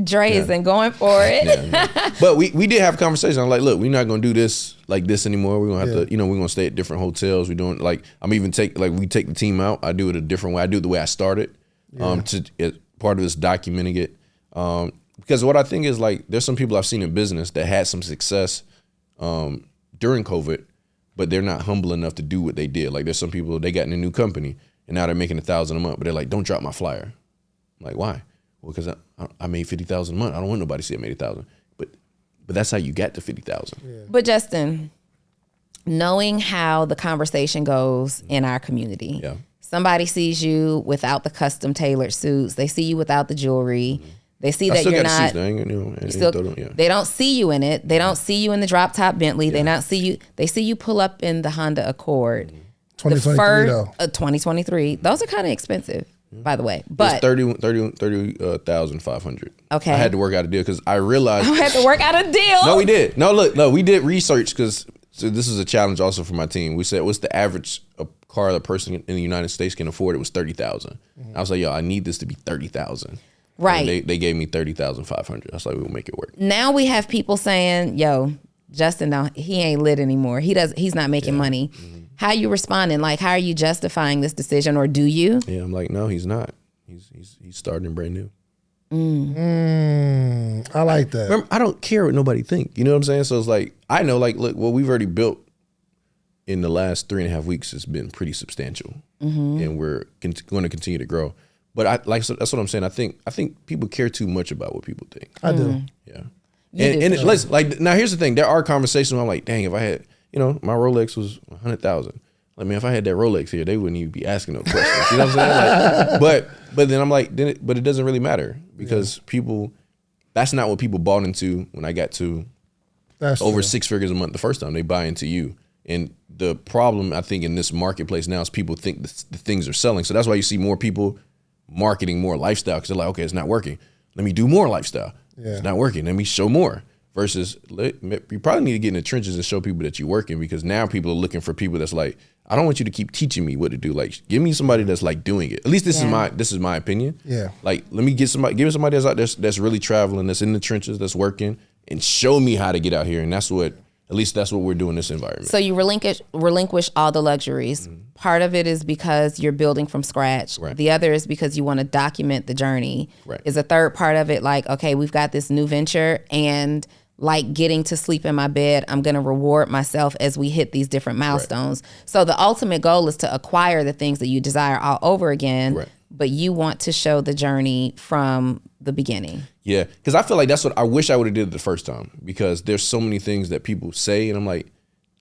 Dre isn't going for it. Yeah. But we did have a conversation. I'm like, look, we're not gonna do this like this anymore. We're gonna have to, we're gonna stay at different hotels. We're doing like we take the team out. I do it a different way. I do it the way I started. Part of this documenting it. Because what I think is like there's some people I've seen in business that had some success during COVID, but they're not humble enough to do what they did. Like there's some people, they got in a new company and now they're making $1,000 a month, but they're like, don't drop my flyer. I'm like, why? Well, because I made $50,000 a month. I don't want nobody to see I made $1,000. But that's how you got to $50,000. Yeah. But Justin, knowing how the conversation goes in our community, somebody sees you without the custom tailored suits. They see you without the jewelry. They see that you're not. They don't see you in it. They don't see you in the drop top Bentley. They see you pull up in the Honda Accord. 2023 though. 2023. Those are kind of expensive, by the way. But it's 30,500. Okay. I had to work out a deal because I realized. I had to work out a deal. No, we did. No, we did research because this is a challenge also for my team. We said, what's the average car a person in the United States can afford? It was 30,000. I was like, yo, I need this to be 30,000. Right. They gave me 30,500. I was like, we'll make it work. Now we have people saying, yo, Justin, no, he ain't lit anymore. He's not making money. How are you responding? Like, how are you justifying this decision, or do you? Yeah, I'm like, no, he's not. He's starting brand new. I like that. Remember, I don't care what nobody think. You know what I'm saying? So it's like, I know, like, look, what we've already built in the last 3.5 weeks has been pretty substantial, and we're going to continue to grow. But that's what I'm saying. I think people care too much about what people think. I do. Yeah. Listen, like, now here's the thing. There are conversations where I'm like, dang, if I had, my Rolex was 100,000. Like, man, if I had that Rolex here, they wouldn't even be asking no questions. You know what I'm saying? Like, but then I'm like, but it doesn't really matter because that's not what people bought into when I got to over 6 figures a month the first time. They buy into you. And the problem, I think, in this marketplace now is people think the things are selling. So that's why you see more people marketing more lifestyle, because they're like, okay, it's not working. Let me do more lifestyle. Yeah. It's not working. Let me show more. Versus, you probably need to get in the trenches and show people that you're working, because now people are looking for people that's like, I don't want you to keep teaching me what to do. Like, give me somebody that's like doing it. At least this is my opinion. Yeah. Like, let me give me somebody that's out there that's really traveling, that's in the trenches, that's working, and show me how to get out here. And that's what we're doing in this environment. So you relinquish all the luxuries. Part of it is because you're building from scratch. Right. The other is because you want to document the journey. Right. Is a third part of it like, okay, we've got this new venture, and like getting to sleep in my bed, I'm going to reward myself as we hit these different milestones. Right. So the ultimate goal is to acquire the things that you desire all over again. Right. But you want to show the journey from the beginning. Yeah, because I feel like that's what I wish I would have did the first time, because there's so many things that people say, and I'm like,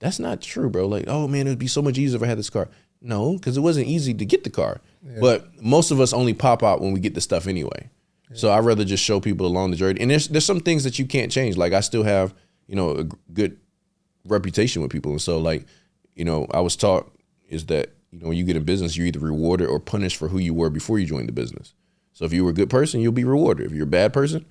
that's not true, bro. Like, oh man, it would be so much easier if I had this car. No, because it wasn't easy to get the car. Yeah. But most of us only pop out when we get the stuff anyway. Yeah. So I'd rather just show people along the journey. And there's some things that you can't change. Like, I still have, a good reputation with people. And so, like, I was taught is that, when you get in business, you're either rewarded or punished for who you were before you joined the business. So if you were a good person, you'll be rewarded. If you're a bad person,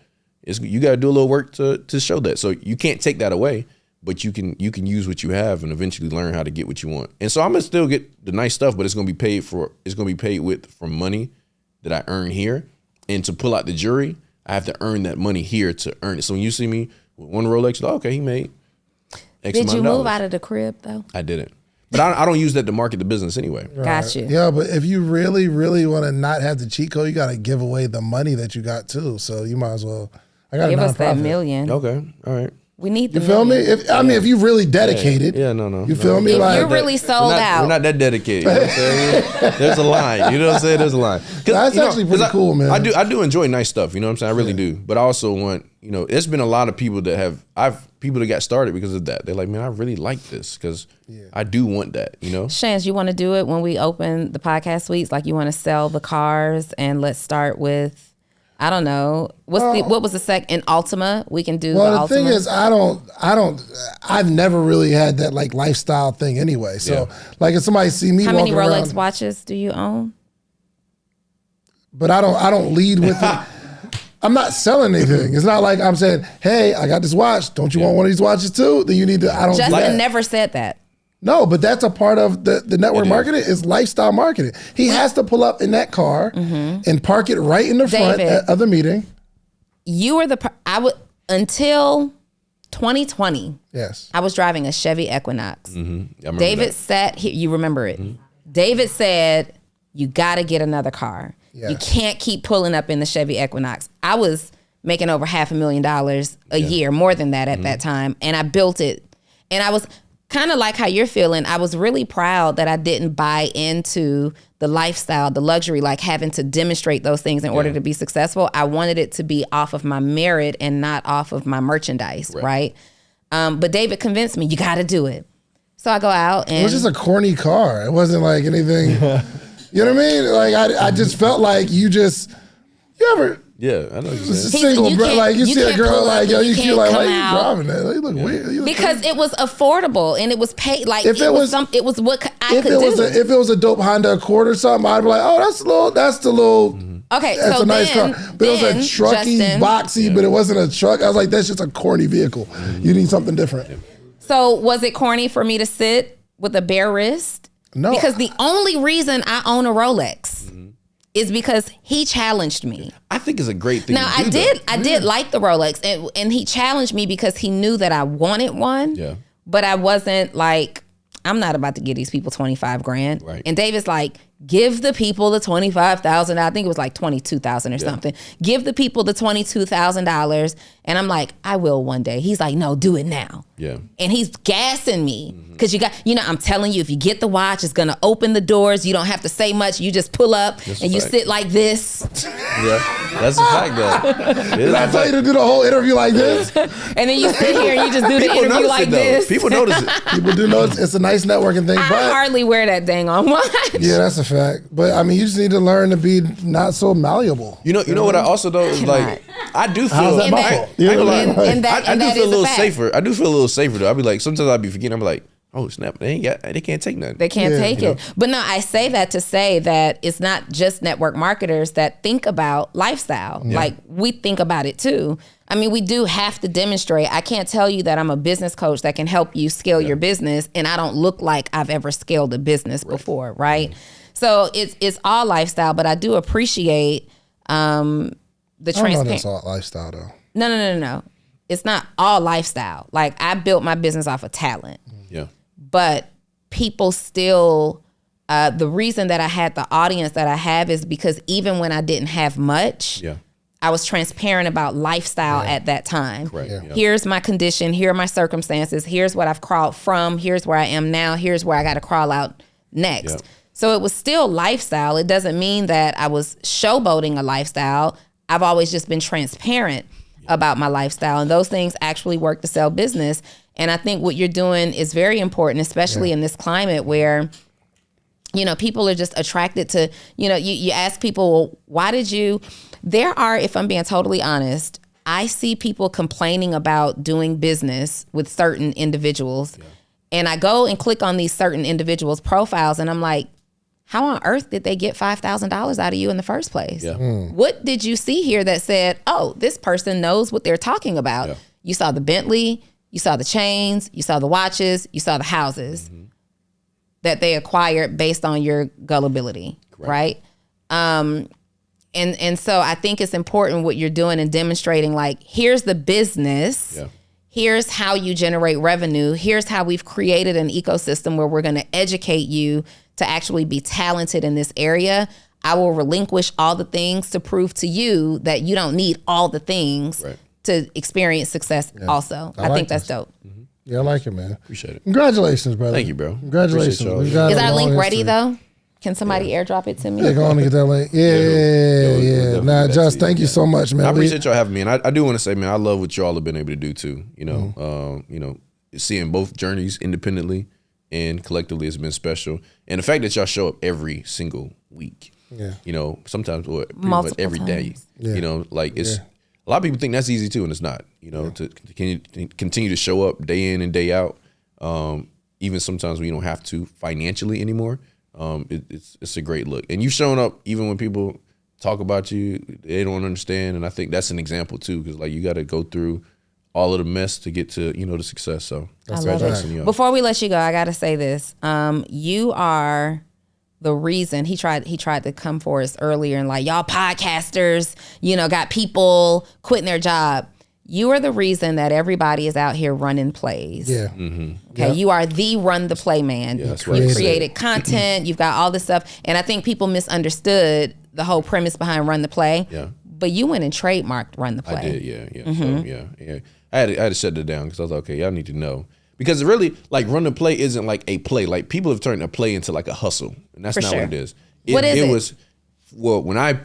you got to do a little work to show that. So you can't take that away, but you can use what you have and eventually learn how to get what you want. And so I'm gonna still get the nice stuff, but it's gonna be paid from money that I earn here. And to pull out the jury, I have to earn that money here to earn it. So when you see me with one Rolex, okay, he made X amount of dollars. Did you move out of the crib though? I didn't. But I don't use that to market the business anyway. Right. Got you. Yeah, but if you really, really want to not have the cheat code, you got to give away the money that you got too. So you might as well. I got give a us that nonprofit. million. Okay, all right. We need the You feel million. me? If you really dedicated. Yeah, no. You feel me? If like you're really sold out. We're not that dedicated. You know what I'm saying? There's a line. You know what I'm saying? There's a line. That's actually pretty cool, man. I do enjoy nice stuff. You know what I'm saying? I really do. But I also want, there's been a lot of people that got started because of that. They're like, man, I really like this because I do want that, Shans, you want to do it when we open the podcast suites? Like, you want to sell the cars, and let's start with, I don't know. What was the second? Altima? We can do. Well, the thing is, I've never really had that like lifestyle thing anyway. So like, if somebody see me, how many Rolex around, watches do you own? But I don't lead with it. I'm not selling anything. It's not like I'm saying, hey, I got this watch. Don't you want one of these watches too? Then you need to. I don't. Justin never said that. No, but that's a part of the network marketing is lifestyle marketing. He has to pull up in that car and park it right in the front of the meeting. You were until 2020. Yes. I was driving a Chevy Equinox. Mm-hmm. David said, you remember it. Mm-hmm. David said, you got to get another car. Yes. You can't keep pulling up in the Chevy Equinox. I was making over $500,000 a year, more than that at that time. And I built it. And I was kind of like how you're feeling. I was really proud that I didn't buy into the lifestyle, the luxury, like having to demonstrate those things in order to be successful. I wanted it to be off of my merit and not off of my merchandise, right? But David convinced me, you got to do it. So I go out and... It was just a corny car. It wasn't like anything... You know what I mean? Like, I just felt like you ever... Yeah, I know what you're saying. Single, bro. Like you see a girl like, yo, you feel like, why can't you driving that? They look weird. Because it was affordable and it was paid. Like it was what I could do. If it was a dope Honda Accord or something, I'd be like, oh, that's the little. Okay, that's so a nice car. But it was a trucky, boxy, but it wasn't a truck. I was like, that's just a corny vehicle. You need something different. So was it corny for me to sit with a bare wrist? No. Because the only reason I own a Rolex is because he challenged me. I think it's a great thing. Now I did like the Rolex, and he challenged me because he knew that I wanted one. Yeah. But I wasn't like, I'm not about to give these people $25,000. Right. And David's like, give the people the $25,000. I think it was like $22,000 or something. Give the people the $22,000. And I'm like, I will one day. He's like, no, do it now. Yeah. And he's gassing me because I'm telling you, if you get the watch, it's gonna open the doors. You don't have to say much. You just pull up and you sit like this. Yeah, that's a fact though. Did I tell you to do the whole interview like this? And then you sit here and you just do the interview like this. People notice it. People do notice. It's a nice networking thing. I hardly wear that dang on watch. Yeah, that's a fact. But I mean, you just need to learn to be not so malleable. You know what I also know is like, I do feel. How's that my fault? I do feel a little safer. I do feel a little safer though. I'll be like, sometimes I'll be forgetting. I'm like, oh snap, they can't take nothing. They can't take it. But no, I say that to say that it's not just network marketers that think about lifestyle. Yeah. Like we think about it too. I mean, we do have to demonstrate. I can't tell you that I'm a business coach that can help you scale your business, and I don't look like I've ever scaled a business before, right? So it's all lifestyle, but I do appreciate the transparency. I know that's all lifestyle though. No. It's not all lifestyle. Like I built my business off of talent. Yeah. But people still, the reason that I had the audience that I have is because even when I didn't have much, I was transparent about lifestyle at that time. Right. Yeah. Here's my condition. Here are my circumstances. Here's what I've crawled from. Here's where I am now. Here's where I got to crawl out next. Yeah. So it was still lifestyle. It doesn't mean that I was showboating a lifestyle. I've always just been transparent about my lifestyle. And those things actually work to sell business. And I think what you're doing is very important, especially in this climate where, people are just attracted to, you ask people, well, why did you, if I'm being totally honest, I see people complaining about doing business with certain individuals. Yeah. And I go and click on these certain individuals' profiles and I'm like, how on earth did they get $5,000 out of you in the first place? Yeah. What did you see here that said, oh, this person knows what they're talking about? Yeah. You saw the Bentley, you saw the chains, you saw the watches, you saw the houses that they acquired based on your gullibility, right? And so I think it's important what you're doing and demonstrating, like, here's the business. Yeah. Here's how you generate revenue. Here's how we've created an ecosystem where we're going to educate you to actually be talented in this area. I will relinquish all the things to prove to you that you don't need all the things to experience success also. I think that's dope. Mm-hmm. Yeah, I like it, man. Appreciate it. Congratulations, brother. Thank you, bro. Congratulations. Is our link ready, though? Can somebody airdrop it to me? Yeah, go on and get that link. Yeah. Nah, Just, thank you so much, man. I appreciate y'all having me. And I do want to say, man, I love what y'all have been able to do too. Seeing both journeys independently and collectively has been special. And the fact that y'all show up every single week. Yeah. Sometimes pretty much every day. Yeah. It's a lot of people think that's easy too, and it's not. To continue to show up day in and day out, even sometimes when you don't have to financially anymore. It's a great look, and you've shown up even when people talk about you, they don't understand, and I think that's an example too, because you got to go through all of the mess to get to the success. So I love it. Before we let you go, I got to say this: you are the reason he tried to come for us earlier and y'all podcasters, got people quitting their job. You are the reason that everybody is out here running plays. Yeah. Mm-hmm. Okay. Yep. You are the run the play man. Yeah, you created content. You've got all this stuff. And I think people misunderstood the whole premise behind run the play. Yeah. But you went and trademarked run the play. I did. Yeah. Mm-hmm. So, I had to shut it down because I was like, okay, y'all need to know. Because really, run the play isn't a play. People have turned a play into a hustle. And that's not what it is. What is it? It was, when I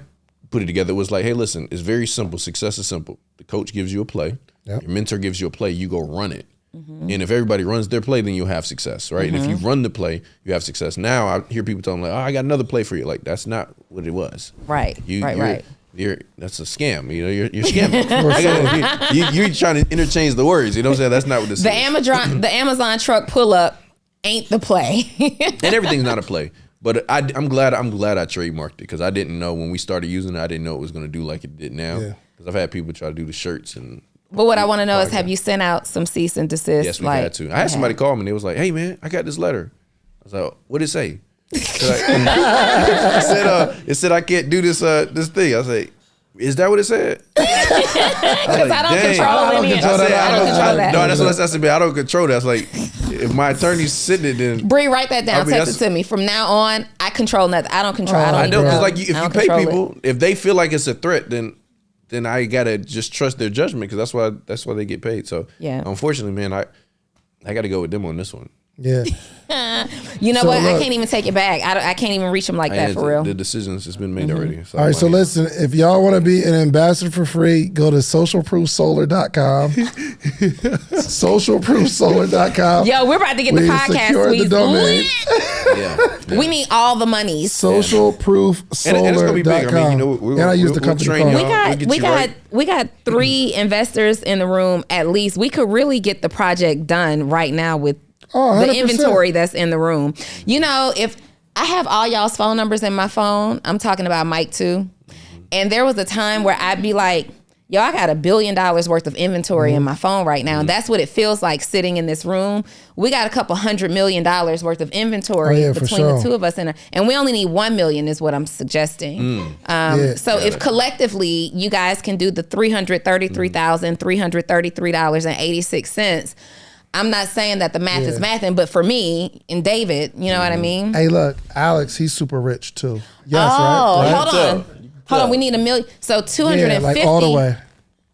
put it together, it was hey, listen, it's very simple. Success is simple. The coach gives you a play. Yep. Your mentor gives you a play. You go run it. Mm-hmm. And if everybody runs their play, then you'll have success, right? Mm-hmm. And if you run the play, you have success. Now I hear people telling me, I got another play for you. That's not what it was. Right. It that's a scam. You know, you're scamming. You're trying to interchange the words. You know what I'm saying? That's not what this is. The Amazon truck pull up ain't the play. And everything's not a play. But I'm glad I trademarked it because I didn't know when we started using it. I didn't know it was going to do like it did now. Because I've had people try to do the shirts and. But what I want to know is, have you sent out some cease and desist? Yes, we had to. I had somebody call me and they was like, "Hey man, I got this letter." I was like, "What did it say?" It said I can't do this thing. I was like, "Is that what it said?" Because I don't control any of that. I don't control that. No, that's what I said. I don't control that. I was like, if my attorney's sitting it, then Bree, write that down. Text it to me. From now on, I control nothing. I don't control. I don't because like if you pay people, if they feel like it's a threat, then I gotta just trust their judgment because that's why they get paid. So unfortunately, man, I gotta go with them on this one. Yeah. You know what? Look, I can't even take it back. I can't even reach them like that for real. The decisions has been made already. So all right, so listen, if y'all want to be an ambassador for free, go to socialproofsolar.com. Socialproofsolar.com. Yo, we're about to get the podcast suite. We need all the monies. Socialproofsolar.com. And it's gonna be big. I mean, you know, I use the company code. We got 3 investors in the room at least. We could really get the project done right now with the inventory that's in the room. You know, if I have all y'all's phone numbers in my phone, I'm talking about Mike too. And there was a time where I'd be like, yo, I got $1 billion worth of inventory in my phone right now. And that's what it feels like sitting in this room. We got a couple $100 million worth of inventory between the two of us. And we only need 1 million is what I'm suggesting. So if collectively you guys can do the $333,333.86, I'm not saying that the math is mathing, but for me and David, you know what I mean? Hey, look, Alex, he's super rich too. Yes, right? Hold on. We need $1 million. So 250. Like all the way.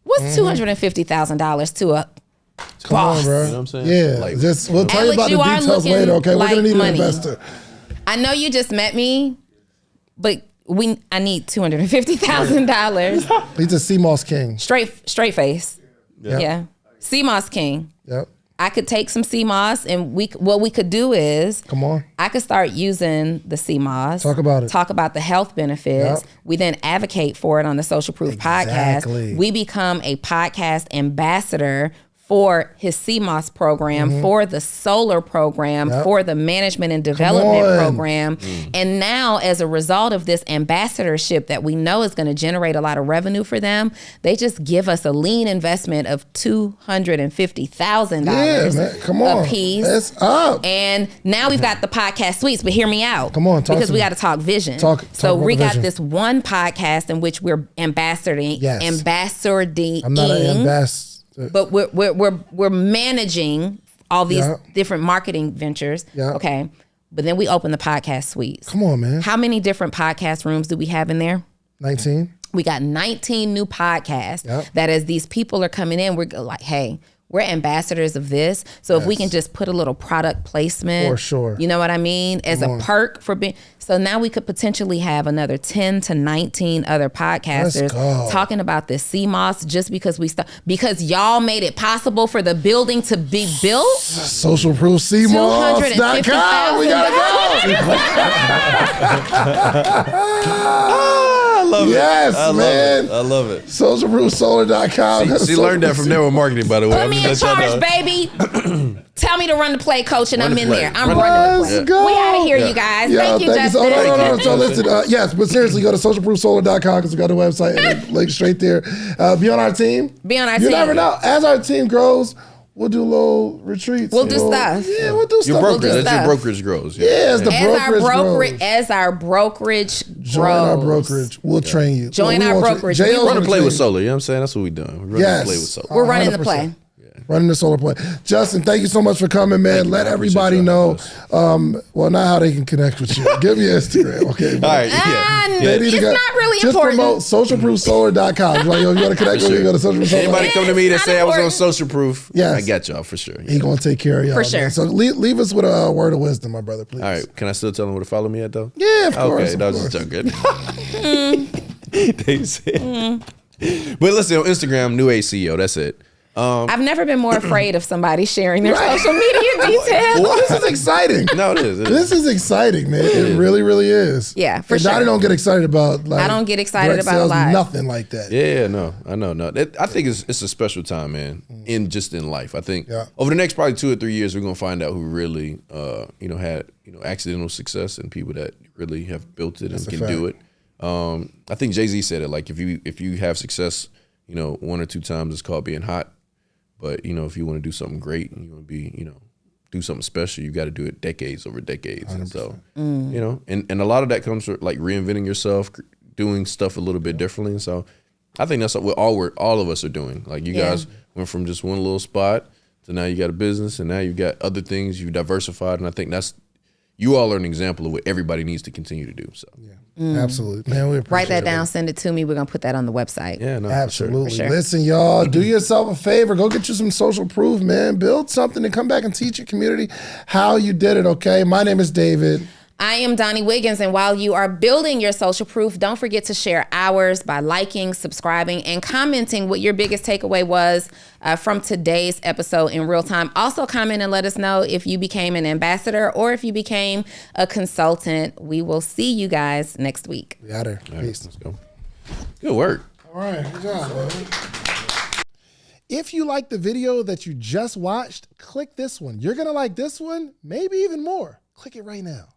What's $250,000 to a Come on, bro. You know what I'm saying? Yeah. Like, we'll tell you about the details later, okay? Like we're going to need money. an investor. I know you just met me, but I need $250,000. He's a CMOS king. Straight face. Yeah. CMOS king. Yep. I could take some CMOS and what we could do is I could start using the CMOS. Talk about it. Talk about the health benefits. Yep. We then advocate for it on the Social Proof podcast. We become a podcast ambassador for his CMOS program, for the solar program, for the management and development program. And now as a result of this ambassadorship that we know is going to generate a lot of revenue for them, they just give us a lean investment of $250,000 a piece. That's up. And now we've got the podcast suites, but hear me out. Come on, talk because to we me. got to talk vision. So we got this one podcast in which we're ambassadoring. I'm not an ambassador. But we're managing all these different marketing ventures. Okay. But then we open the podcast suites. Come on, man. How many different podcast rooms do we have in there? 19. We got 19 new podcasts that as these people are coming in, we're like, hey, we're ambassadors of this. So if we can just put a little product placement. For sure. You know what I mean? As a perk for being. So now we could potentially have another 10 to 19 other podcasters talking about this CMOS just because because y'all made it possible for the building to be built. Socialproofcmos.com. We gotta go. I love it. Yes, man. I love it. Socialproofsolar.com. She learned that from Network Marketing, by the way. Put me in charge, baby. Tell me to run the play, coach, and I'm in there. I'm running the play. We out of here, you guys. Thank you, Justin. No. So listen, yes, but seriously, go to socialproofsolar.com because we got the website and link straight there. Be on our team. You never know. As our team grows, we'll do little retreats. We'll do stuff. Yeah, we'll do stuff. As your brokerage grows. As our brokerage grows. Join our brokerage. We'll train you. Join our brokerage. We run to play with solar. You know what I'm saying? That's what we're doing. We're running to play with solar. We're running the play. Running the solar play. Justin, thank you so much for coming, man. Let everybody know, well, not how they can connect with you. Give me your Instagram, okay? All right, it's not really just important. Just promote socialproofsolar.com. Like, yo, you want to connect with me, go to socialproofsolar. Anybody come to me that say I was on Social Proof, yes. I got y'all for sure. He going to take care of y'all. For sure. Man. So leave us with a word of wisdom, my brother, please. All right, can I still tell them where to follow me at, though? Yeah, of course. Okay, that was just joking. They said. But listen, on Instagram, New Age CEO, that's it. I've never been more afraid of somebody sharing their social media details. Well, this is exciting. No, it is. This is exciting, man. It really, really is. Yeah, for sure. sure. Don't get excited about like. I don't get excited about sales, a lot. Nothing like that. Yeah, no, I know. No, I think it's a special time, man. In life, I think over the next probably 2 or 3 years, we're gonna find out who really, had accidental success and people that really have built it and can do it. I think Jay-Z said it like if you have success, 1 or 2 times, it's called being hot. But if you want to do something great and you want to be, do something special, you got to do it decades over decades. 100%. And so, and a lot of that comes from like reinventing yourself, doing stuff a little bit differently. And so, I think that's what all of us are doing. Like you guys went from just one little spot to now you got a business, and now you got other things. You've diversified, and I think you all are an example of what everybody needs to continue to do. So. Absolutely, man. We appreciate Write that down. Send it to me. We're gonna put that on the website. Yeah, no, absolutely. For sure. Listen, y'all, do yourself a favor. Go get you some social proof, man. Build something and come back and teach your community how you did it. Okay. My name is David. I am Donni Wiggins, and while you are building your social proof, don't forget to share ours by liking, subscribing, and commenting what your biggest takeaway was from today's episode in real time. Also comment and let us know if you became an ambassador or if you became a consultant. We will see you guys next week. We got her. Peace. Let's go. Good work. All right. Good job, man. If you like the video that you just watched, click this one. You're going to like this one, maybe even more. Click it right now.